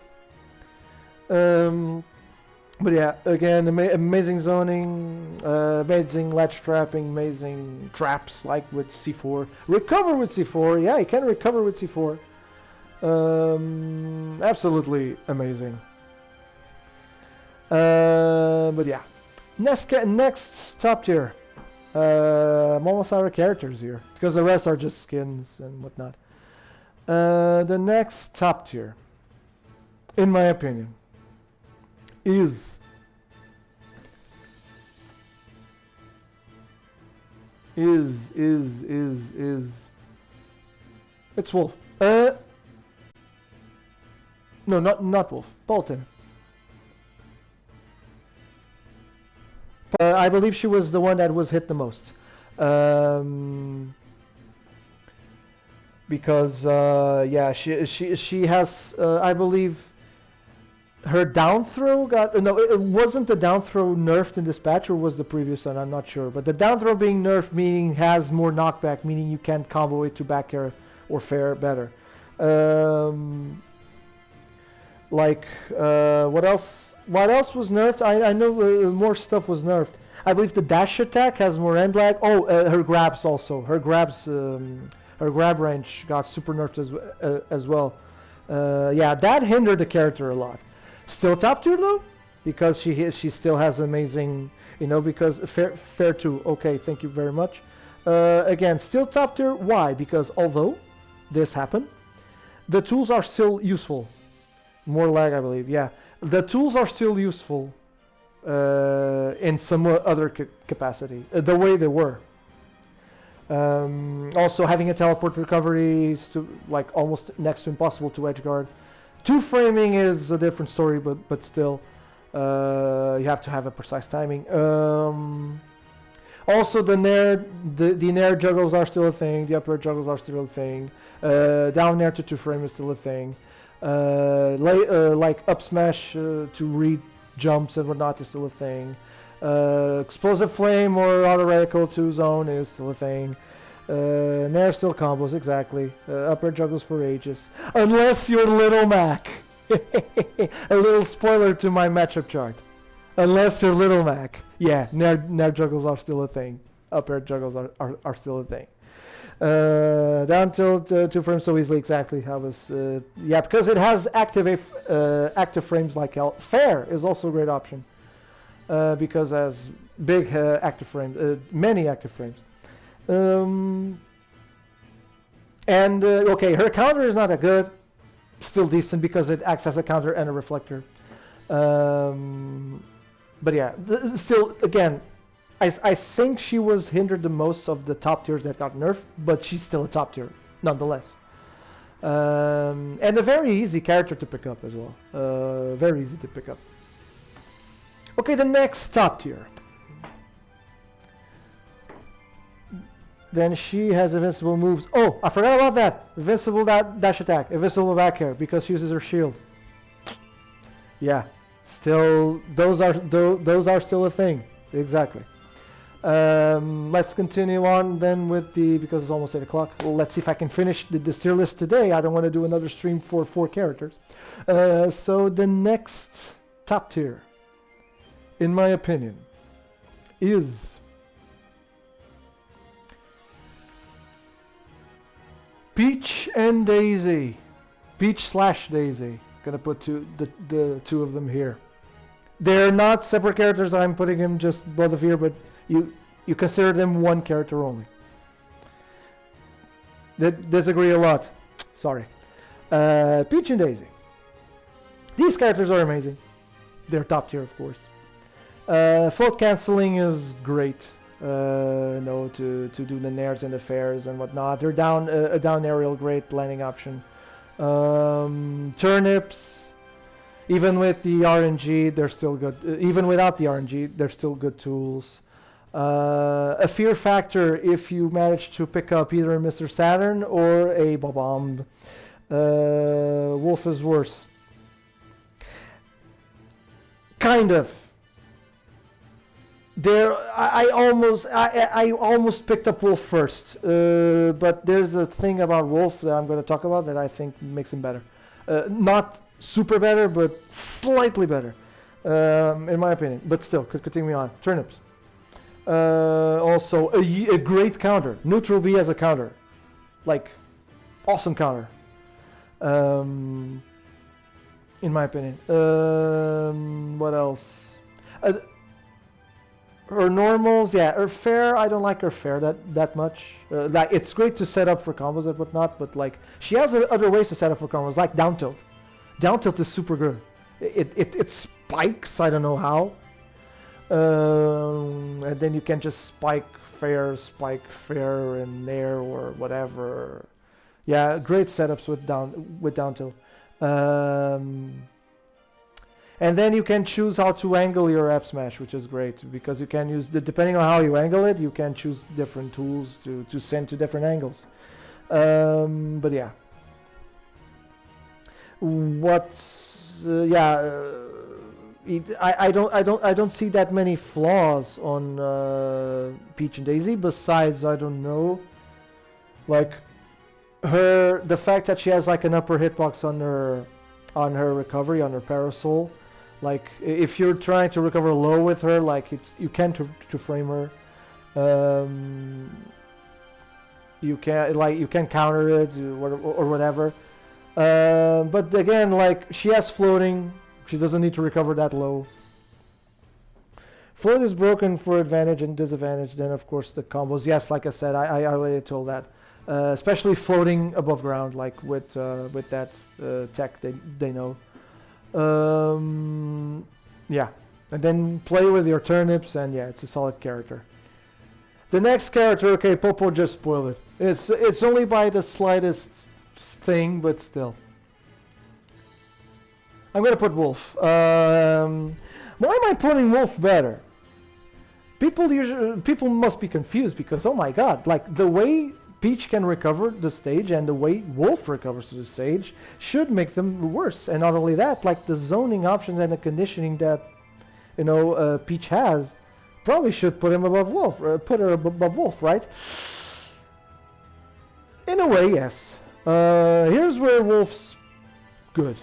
But yeah, again, amazing zoning, amazing ledge trapping, amazing traps like with C4. Recover with C4, yeah, he can recover with C4. Absolutely amazing. But yeah, next top tier. I'm almost out of characters here because the rest are just skins and whatnot. The next top tier, in my opinion, is it's Wolf. No, not Wolf. Palutena. I believe she was the one that was hit the most. Because yeah, she has I believe her down throw got no, it wasn't the down throw nerfed in dispatch, or was the previous one, I'm not sure, but the down throw being nerfed meaning has more knockback, meaning you can't combo it to back air or fair better. Like what else was nerfed? I know more stuff was nerfed. I believe the dash attack has more end lag. Oh, her grabs also, her grab range got super nerfed as well. Yeah, that hindered the character a lot. Still top tier though, because she still has amazing, you know, because fair 2. Okay, thank you very much. Again, still top tier. Why? Because although this happened, the tools are still useful. More lag, I believe. Yeah, the tools are still useful in some other capacity, the way they were. Also, having a teleport recovery is like almost next to impossible to edgeguard. 2 framing is a different story, but still, you have to have a precise timing. Also, the Nair juggles are still a thing. The up air juggles are still a thing. Down air to 2-frame is still a thing. Like up smash to read jumps and whatnot is still a thing. Explosive flame or auto reticle to zone is still a thing. Nair still combos, exactly. Up air juggles for ages. Unless you're Little Mac. A little spoiler to my matchup chart. Unless you're Little Mac. Yeah, Nair juggles are still a thing. Up air juggles are still a thing. Down tilt 2 frames so easily, exactly. I was, yeah, because it has active frames like hell. Fair is also a great option. Because it has big active frames, many active frames. Okay, her counter is not that good. Still decent because it acts as a counter and a reflector. But yeah, still, again, I think she was hindered the most of the top tiers that got nerfed, but she's still a top tier, nonetheless. And a very easy character to pick up as well. Very easy to pick up. Okay, the next top tier. Then she has invincible moves. Oh, I forgot about that. Invincible dash attack, invincible back air because she uses her shield. Yeah, still those are still a thing. Exactly. Let's continue on then with because it's almost 8 o'clock. Well, let's see if I can finish the tier list today. I don't want to do another stream for 4 characters. So the next top tier, in my opinion, is Peach and Daisy. Peach/Daisy. Gonna put the two of them here. They're not separate characters. I'm putting them just both of here, but you consider them one character only. They disagree a lot. Sorry. Peach and Daisy. These characters are amazing. They're top tier, of course. Float cancelling is great. To do the nairs and the fairs and whatnot. They're a down aerial, great landing option. Turnips, even with the RNG, they're still good. Even without the RNG, they're still good tools. A fear factor if you manage to pick up either a Mr. Saturn or a Bob-omb. Wolf is worse. Kind of. I almost picked up Wolf first, but there's a thing about Wolf that I'm going to talk about that I think makes him better. Not super better, but slightly better, in my opinion. But still, continue on. Turnips. Also, a great counter. Neutral B as a counter. Like, awesome counter. In my opinion. What else? Her normals, yeah, her fair, I don't like her fair that much. Like, it's great to set up for combos and whatnot, but like, she has other ways to set up for combos, like down tilt. Down tilt is super good. It spikes, I don't know how. And then you can just spike fair, and nair or whatever. Yeah, great setups with down tilt. And then you can choose how to angle your F smash, which is great because you can use depending on how you angle it, you can choose different tools to send to different angles. But yeah, I don't see that many flaws on Peach and Daisy. Besides, I don't know, like the fact that she has like an upper hitbox on her recovery, on her parasol. Like if you're trying to recover low with her, like you can to frame her. You can counter it or whatever. But again, like she has floating, she doesn't need to recover that low. Float is broken for advantage and disadvantage. Then of course the combos. Yes, like I said, I already told that. Especially floating above ground, like with that tech they know. Yeah, and then play with your turnips, and yeah, it's a solid character. The next character, okay, Popo just spoiled it. It's only by the slightest thing, but still. I'm gonna put Wolf. Why am I putting Wolf better? people must be confused because oh my god, like the way Peach can recover the stage and the way Wolf recovers the stage should make them worse. And not only that, like the zoning options and the conditioning that Peach has probably should put him above Wolf, put her above Wolf, right? In a way, yes. Here's where Wolf's good.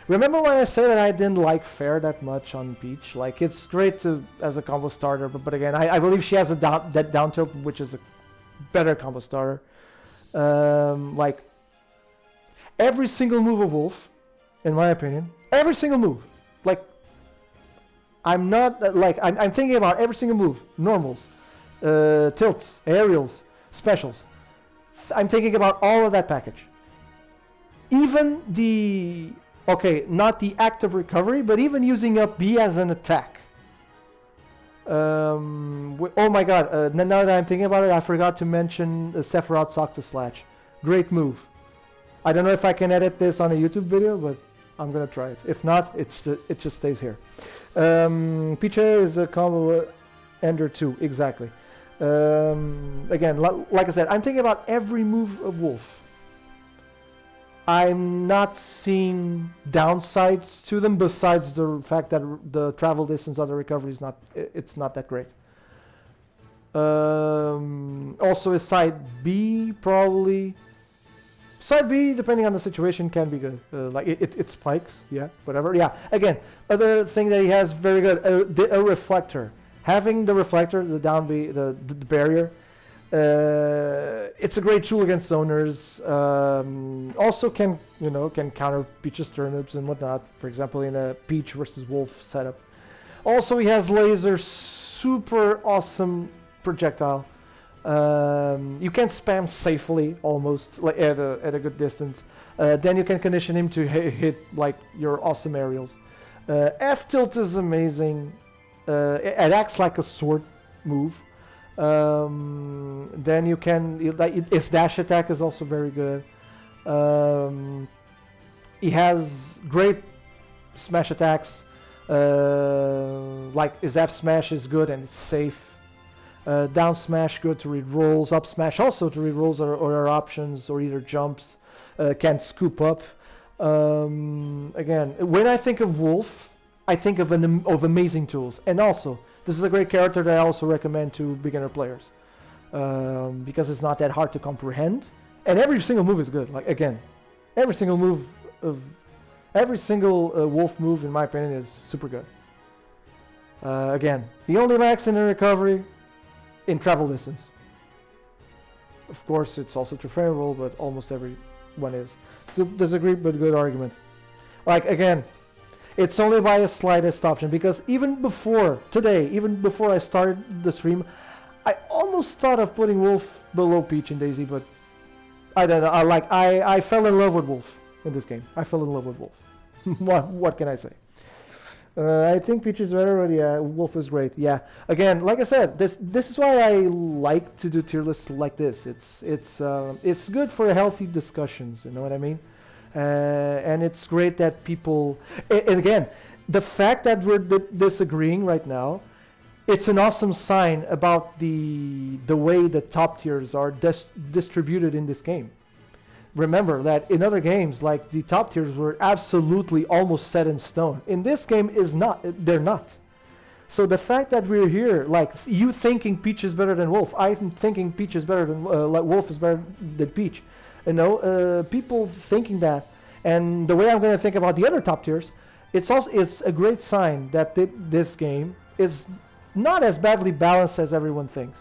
Remember when I said that I didn't like Fair that much on Peach? Like, it's great as a combo starter, but again, I believe she has that down tilt, which is a better combo starter. Like, every single move of Wolf, in my opinion, every single move, like, I'm not, like, I'm thinking about every single move, normals, tilts, aerials, specials. I'm thinking about all of that package. Even the... Okay, not the active recovery, but even using up B as an attack. Oh my god, now that I'm thinking about it, I forgot to mention Sephiroth Sock to Slash. Great move. I don't know if I can edit this on a YouTube video, but I'm gonna try it. If not, it just stays here. Pichu is a combo ender too, exactly. Again, like I said, I'm thinking about every move of Wolf. I'm not seeing downsides to them besides the fact that the travel distance of the recovery is not that great. Also, a side B probably. Side B, depending on the situation, can be good. Like it spikes, yeah, whatever. Yeah. Again, other thing that he has very good, a reflector. Having the reflector, the down B, the barrier. It's a great tool against zoners. Also can counter Peach's turnips and whatnot. For example, in a Peach versus Wolf setup. Also, he has laser, super awesome projectile. You can spam safely, almost like at a good distance. Then you can condition him to hit like your awesome aerials. F tilt is amazing. It acts like a sword move. Then you can its dash attack is also very good. He has great smash attacks. Like his F smash is good and it's safe. Down smash good to read rolls. Up smash also to read rolls or options or either jumps. Can scoop up. Again, when I think of Wolf, I think of amazing tools. And also, this is a great character that I also recommend to beginner players. Because it's not that hard to comprehend. And every single move is good. Like again, every single Wolf move in my opinion is super good. Again, the only max in the recovery in travel distance. Of course, it's also transferable, but almost everyone is. So disagree, but good argument. Like again, it's only by a slightest option because even before I started the stream, I almost thought of putting Wolf below Peach and Daisy, but I don't know. I fell in love with Wolf in this game. I fell in love with Wolf. What can I say? I think Peach is better, but yeah, Wolf is great. Yeah, again, like I said, this is why I like to do tier lists like this. It's good for healthy discussions. You know what I mean? And it's great that people. And again, the fact that we're disagreeing right now, it's an awesome sign about the way the top tiers are distributed in this game. Remember that in other games, like the top tiers were absolutely almost set in stone. In this game, they're not. So the fact that we're here, like you thinking Peach is better than Wolf, I'm thinking Peach is better than like Wolf is better than Peach. You know, people thinking that, and the way I'm going to think about the other top tiers, it's a great sign that this game is not as badly balanced as everyone thinks.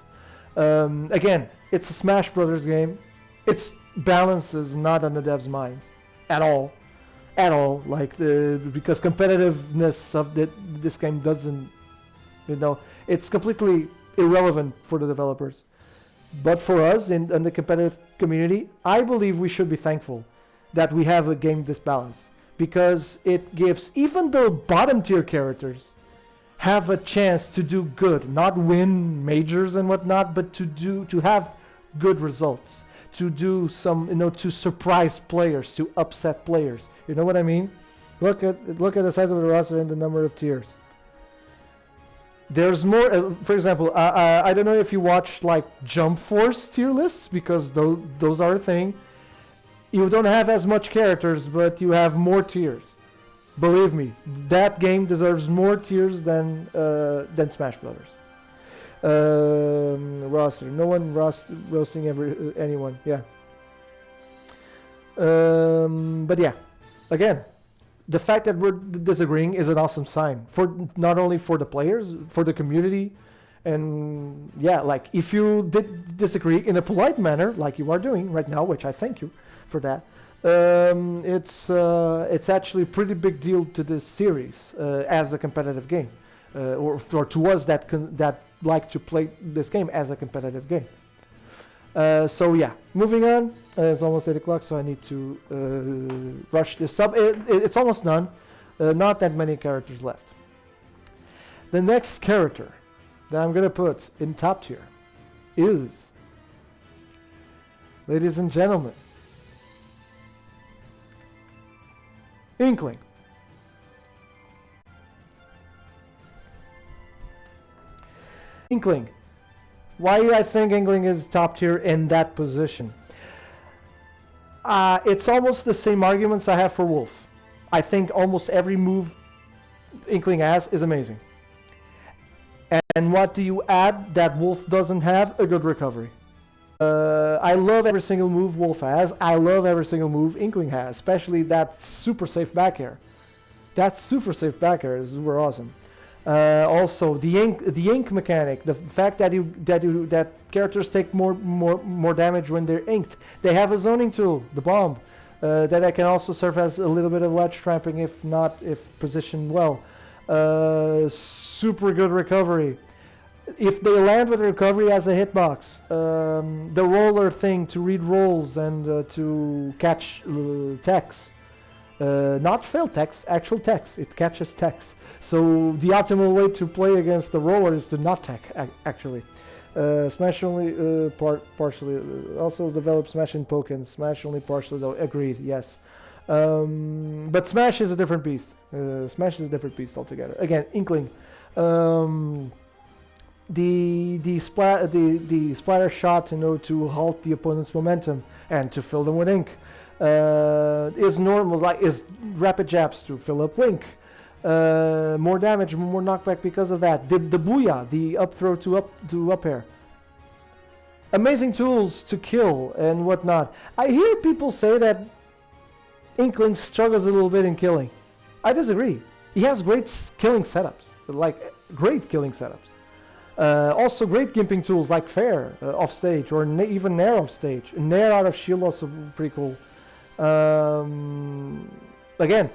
Again, it's a Smash Brothers game. Its balance is not on the devs' minds at all, like because competitiveness of this game doesn't, it's completely irrelevant for the developers. But for us in the competitive community, I believe we should be thankful that we have a game this balanced, because it gives even the bottom tier characters have a chance to do good, not win majors and whatnot, but to have good results. To do some, to surprise players, to upset players. You know what I mean? Look at the size of the roster and the number of tiers. There's more. For example, I don't know if you watched like Jump Force tier lists because those are a thing. You don't have as much characters, but you have more tiers. Believe me, that game deserves more tiers than Smash Brothers. Roster. No one roasting anyone. Yeah. But yeah, again, the fact that we're disagreeing is an awesome sign for not only for the players, for the community, and yeah, like if you did disagree in a polite manner, like you are doing right now, which I thank you for that. It's actually a pretty big deal to this series as a competitive game, or to us that like to play this game as a competitive game. So yeah, moving on. It's almost 8 o'clock, so I need to rush this up. It's almost done. Not that many characters left. The next character that I'm gonna put in top tier is, ladies and gentlemen, Inkling. Inkling. Why I think Inkling is top tier in that position? It's almost the same arguments I have for Wolf. I think almost every move Inkling has is amazing. And what do you add that Wolf doesn't have? A good recovery. I love every single move Wolf has. I love every single move Inkling has, especially that super safe back air. That super safe back air is super awesome. Also, the ink mechanic, the fact that characters take more damage when they're inked. They have a zoning tool, the bomb, that can also serve as a little bit of ledge tramping if positioned well. Super good recovery. If they land with recovery as a hitbox, the roller thing to read rolls and to catch text, not failed text, actual text. It catches text. So the optimal way to play against the roller is to not tech, actually. Smash only partially. Also develop Smash in Pokken. Smash only partially though. Agreed. Yes. But Smash is a different beast. Smash is a different beast altogether. Again, Inkling. The splatter shot to halt the opponent's momentum and to fill them with ink is normal. Is rapid jabs to fill up ink. More damage, more knockback because of that. The booyah, the up throw to up air. Amazing tools to kill and whatnot. I hear people say that Inkling struggles a little bit in killing. I disagree. He has great killing setups, like great killing setups. Also great gimping tools like Fair off stage or even Nair off stage. Nair out of shield also pretty cool. Again,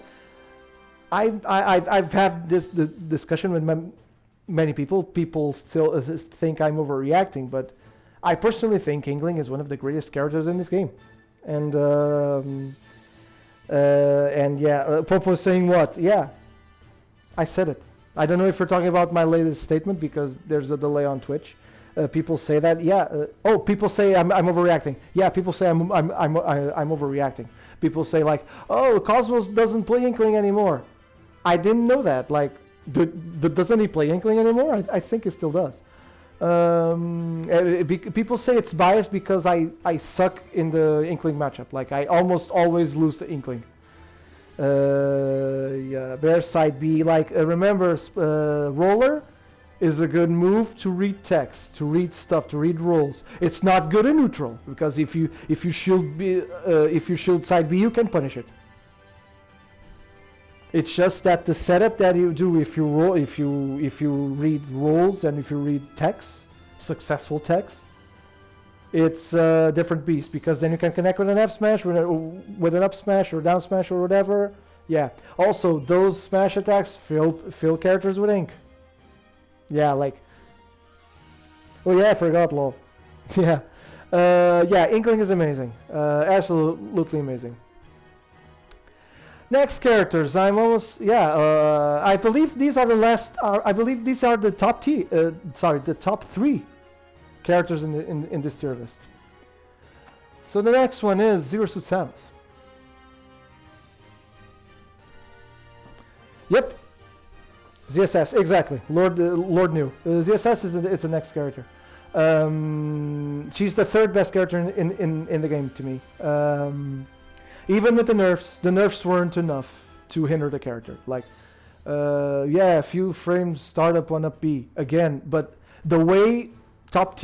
I've had this discussion with many people. People still think I'm overreacting, but I personally think Inkling is one of the greatest characters in this game. And yeah, Popo is saying what? Yeah, I said it. I don't know if we're talking about my latest statement because there's a delay on Twitch. People say that. Yeah. Oh, people say I'm overreacting. Yeah, people say I'm overreacting. People say like, oh, Cosmos doesn't play Inkling anymore. I didn't know that. Like, doesn't he play Inkling anymore? I think he still does. People say it's biased because I suck in the Inkling matchup. Like, I almost always lose to Inkling. Yeah, Bear side B. Like, remember, Roller is a good move to read text, to read stuff, to read rolls. It's not good in neutral because if you shield side B, you can punish it. It's just that the setup that you do if you read rolls and if you read text, successful text, it's a different beast because then you can connect with an F smash, with an up smash or down smash or whatever. Yeah. Also, those smash attacks fill characters with ink. Yeah, like. Oh yeah, I forgot, lol. Yeah. Yeah, Inkling is amazing. Absolutely amazing. Next characters, I'm almost I believe these are the last. I believe these are the top the top 3 characters in this tier list. So the next one is Zero Suit Samus. Yep. ZSS, exactly. Lord knew. ZSS is the next character. She's the third best character in the game to me. Even with the nerfs weren't enough to hinder the character. Like, yeah, a few frames startup on up B again, but the way top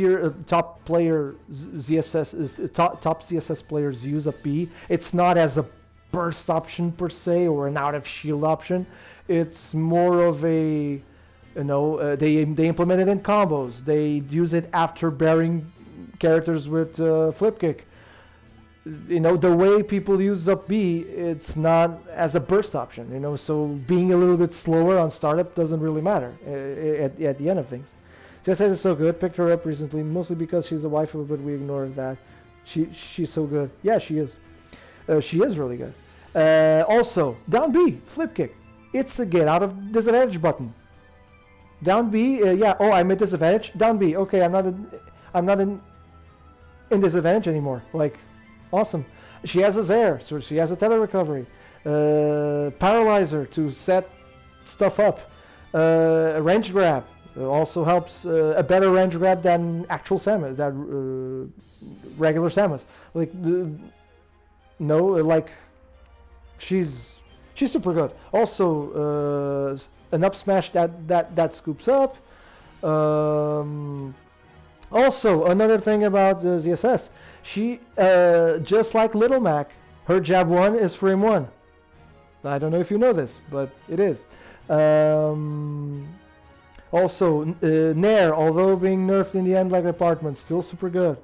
player ZSS is top ZSS players use up B, it's not as a burst option per se or an out of shield option. It's more of a, they implement it in combos. They use it after bearing characters with flip kick. The way people use up B, it's not as a burst option. So being a little bit slower on startup doesn't really matter at the end of things. CSS is so good. Picked her up recently, mostly because she's a waifu, but we ignore that. She's so good. Yeah, she is. She is really good. Also, down B, flip kick. It's a get out of disadvantage button. Down B, yeah. Oh, I'm at disadvantage. Down B. Okay, I'm not in disadvantage anymore. Like, awesome. She has a Zaire, so she has a tele recovery. Paralyzer to set stuff up. Range grab also helps. A better range grab than actual Samus, than regular Samus. Like, she's super good. Also, an up smash that scoops up. Also, another thing about ZSS, she just like Little Mac, her jab 1 is frame 1. I don't know if you know this, but it is. Also, Nair, although being nerfed in the end like Apartment, still super good.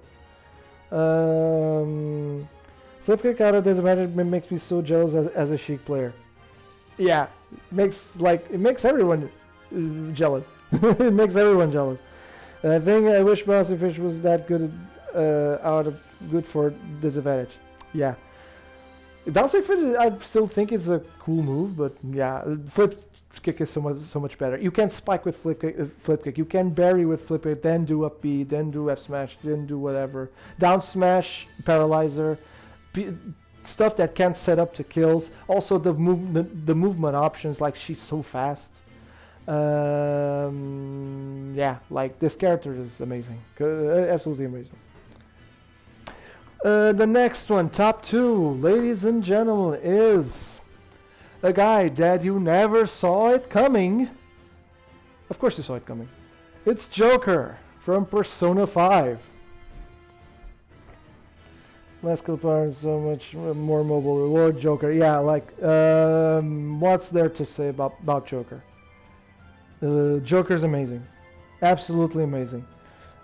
Flip kick out of disadvantage makes me so jealous as a Sheik player. Yeah, it makes everyone jealous. It makes everyone jealous. And I wish Bouncy Fish was that good good for disadvantage. Yeah. Bouncy Fish, I still think it's a cool move, but yeah, flip kick is so much better. You can spike with flip kick. You can bury with flip kick, then do up B, then do F smash, then do whatever. Down smash, paralyzer, stuff that can't set up to kills. Also the movement options, like she's so fast. Yeah, like this character is amazing, absolutely amazing. The next one, top 2, ladies and gentlemen, is a guy that you never saw it coming. Of course you saw it coming. It's Joker from Persona 5. Last couple are so much more mobile reward. Joker, yeah, like what's there to say about Joker? Joker's amazing, absolutely amazing.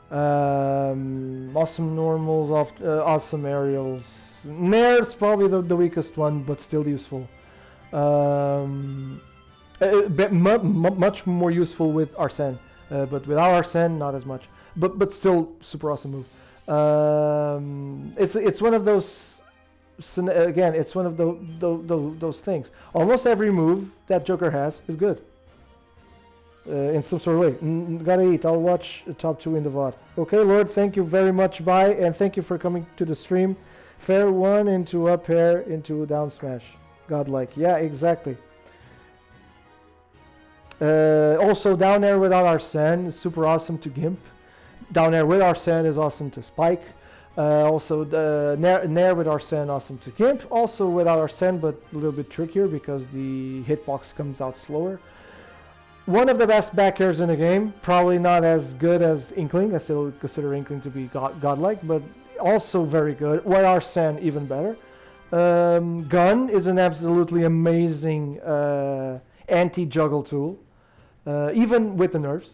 Awesome normals, awesome aerials. Nair's probably the weakest one, but still useful. Much more useful with Arsene, but without Arsene, not as much. But still super awesome move. It's one of those. Again, it's one of those things. Almost every move that Joker has is good. In some sort of way. Gotta eat. I'll watch top 2 in the VOD. Okay, Lord, thank you very much. Bye, and thank you for coming to the stream. Fair 1 into up air into down smash. Godlike. Yeah, exactly. Also, down air without Arsene is super awesome to Gimp. Down air with Arsene is awesome to Spike. Also, Nair with Arsene awesome to Gimp. Also without Arsene, but a little bit trickier because the hitbox comes out slower. One of the best back airs in the game. Probably not as good as Inkling. I still consider Inkling to be godlike, but also very good. With Arsene, even better. Gun is an absolutely amazing anti-juggle tool, even with the nerfs.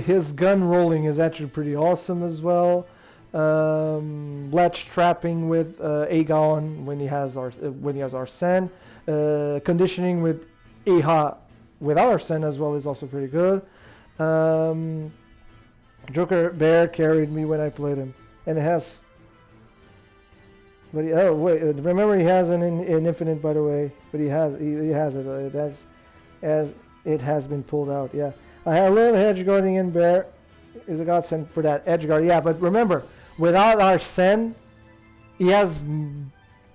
His gun rolling is actually pretty awesome as well. Ledge trapping with Aegon when he has Arsene. Conditioning with Eha without Arsene as well is also pretty good. Joker Bear carried me when I played him, and it has. But oh wait, remember he has an infinite, by the way. But he has it. It has been pulled out. Yeah, I love edge guarding in Bear. Is a godsend for that edge guard. Yeah, but remember, without Arsene, he has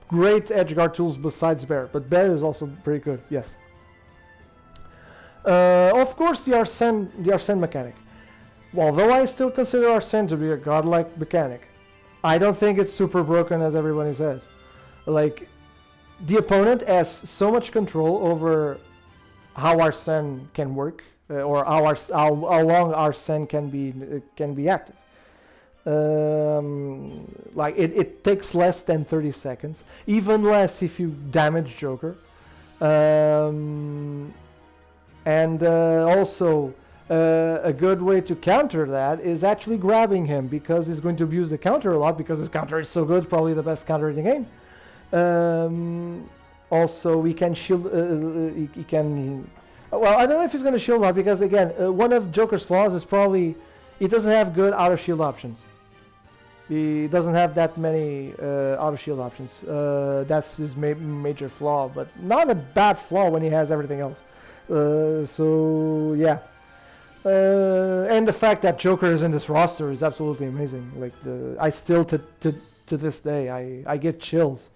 great edgeguard tools besides Bear, but Bear is also pretty good, yes. Of course, the Arsene mechanic. Although I still consider Arsene to be a godlike mechanic, I don't think it's super broken as everybody says. Like, the opponent has so much control over how Arsene can work, or how long Arsene can be active. Like it takes less than 30 seconds, even less if you damage Joker. And also a good way to counter that is actually grabbing him, because he's going to abuse the counter a lot, because his counter is so good, probably the best counter in the game. Also, he can shield. He can. Well, I don't know if he's going to shield a lot, because again, one of Joker's flaws is probably he doesn't have good auto shield options. He doesn't have that many auto shield options. That's his major flaw, but not a bad flaw when he has everything else. So yeah, and the fact that Joker is in this roster is absolutely amazing. Like I still to this day I get chills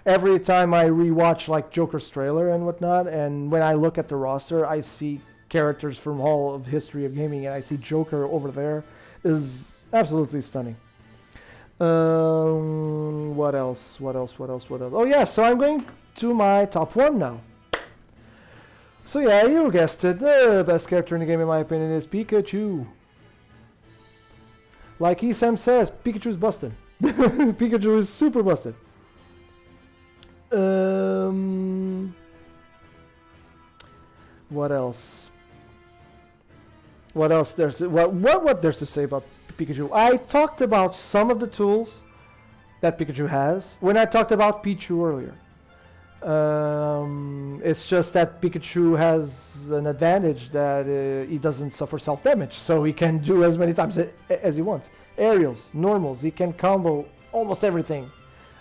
every time I rewatch like Joker's trailer and whatnot. And when I look at the roster, I see characters from all of history of gaming, and I see Joker over there. Is absolutely stunning. What else? Oh yeah, so I'm going to my top one now. So yeah, you guessed it, the best character in the game in my opinion is Pikachu. Like Esam says, Pikachu's busted. Pikachu is super busted. What else? What else there's what there's to say about Pikachu? I talked about some of the tools that Pikachu has when I talked about Pichu earlier. It's just that Pikachu has an advantage that he doesn't suffer self-damage, so he can do as many times as he wants. Aerials, normals, he can combo almost everything.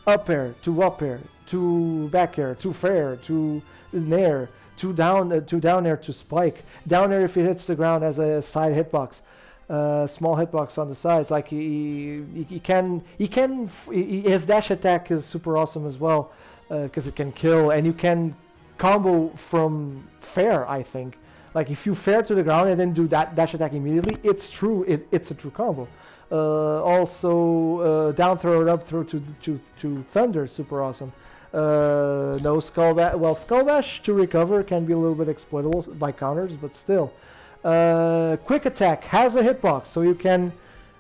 Up air, to back air, to fair, to nair, to down air, to spike. Down air if it hits the ground as a side hitbox. Small hitbox on the sides. Like his dash attack is super awesome as well, because it can kill, and you can combo from fair, I think. Like if you fair to the ground and then do that dash attack immediately, it's true. It's a true combo. Also, down throw and up throw to thunder, super awesome. No skull bash. Well, skull bash to recover can be a little bit exploitable by counters, but still. Quick attack has a hitbox, so you can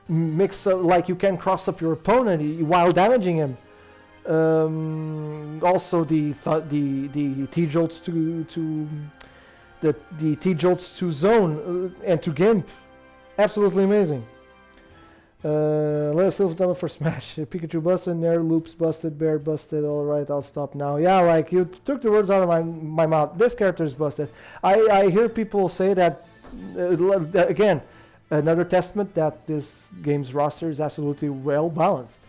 mix like you can cross up your opponent while damaging him. Also, the T jolts to the T jolts to zone and to gimp, absolutely amazing. Let us live double for Smash. Pikachu busted, Nair loops busted, Bear busted. Alright, I'll stop now. Yeah, like you took the words out of my mouth. This character is busted. I hear people say that, again, another testament that this game's roster is absolutely well balanced.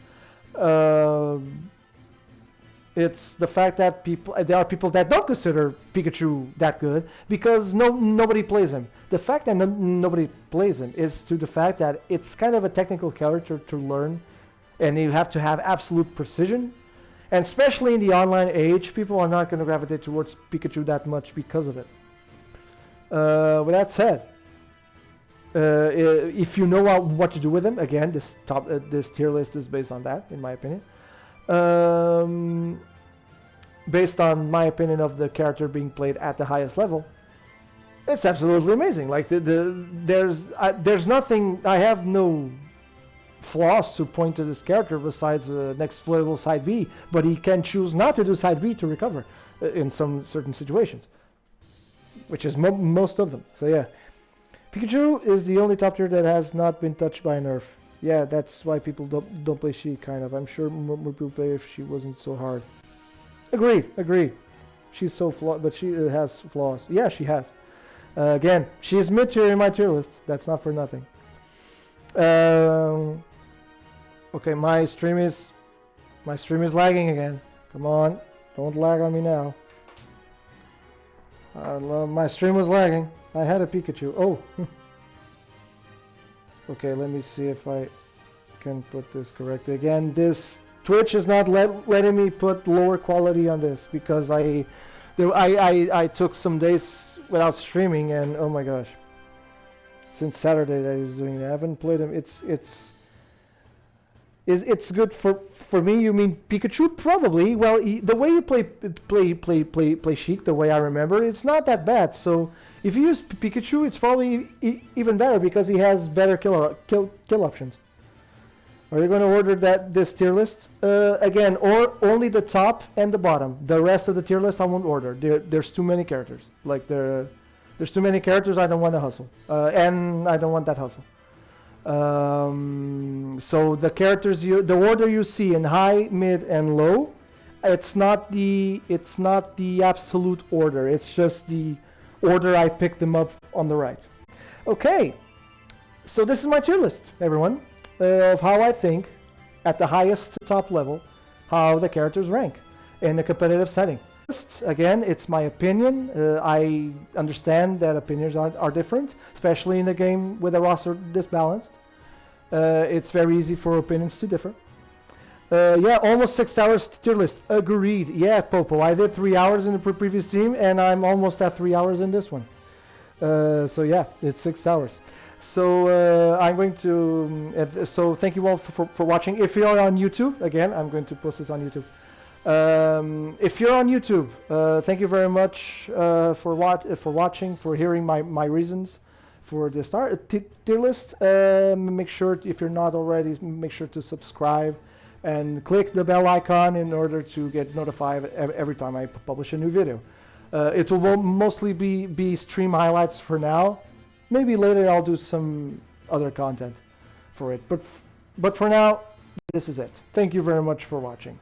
It's the fact that there are people that don't consider Pikachu that good because nobody plays him. The fact that nobody plays him is to the fact that it's kind of a technical character to learn, and you have to have absolute precision. And especially in the online age, people are not going to gravitate towards Pikachu that much because of it. With that said, if you know what to do with him, again, this tier list is based on that, in my opinion. Based on my opinion of the character being played at the highest level, it's absolutely amazing. Like there's nothing. I have no flaws to point to this character besides the exploitable side B, but he can choose not to do side B to recover in some certain situations, which is most of them. So yeah, Pikachu is the only top tier that has not been touched by a nerf. Yeah, that's why people don't play Sheik, kind of. I'm sure more people play if she wasn't so hard. Agreed. She's so flawed, but she has flaws. Yeah, she has. Again, she's mid-tier in my tier list. That's not for nothing. Okay, my stream is lagging again. Come on, don't lag on me now. My stream was lagging. I had a Pikachu. Oh. Okay, let me see if I can put this correctly. Again, this Twitch is not letting me put lower quality on this because I took some days without streaming, and oh my gosh, since Saturday that he's doing it. I haven't played him. It's good for me. You mean Pikachu? Probably. Well, the way you play Sheik, the way I remember, it's not that bad. So if you use Pikachu, it's probably even better because he has better kill options. Are you going to order this tier list again, or only the top and the bottom? The rest of the tier list I won't order. There's too many characters. Like there's too many characters. I don't want to hustle, and I don't want that hustle. So the characters the order you see in high, mid, and low, it's not the absolute order. It's just the order I picked them up on the right. Okay, so this is my tier list, everyone, of how I think at the highest to top level how the characters rank in a competitive setting. Again, it's my opinion. I understand that opinions are different, especially in a game with a roster this balanced. It's very easy for opinions to differ. Yeah, almost 6 hours tier list. Agreed. Yeah, Popo. I did 3 hours in the previous stream, and I'm almost at 3 hours in this one. So yeah, it's 6 hours. So I'm going to. So thank you all for watching. If you're on YouTube, again, I'm going to post this on YouTube. If you're on YouTube, thank you very much for watching, for hearing my reasons for the tier list. Make sure, if you're not already, make sure to subscribe and click the bell icon in order to get notified every time I publish a new video. It will mostly be stream highlights for now. Maybe later I'll do some other content for it, but for now, this is it. Thank you very much for watching.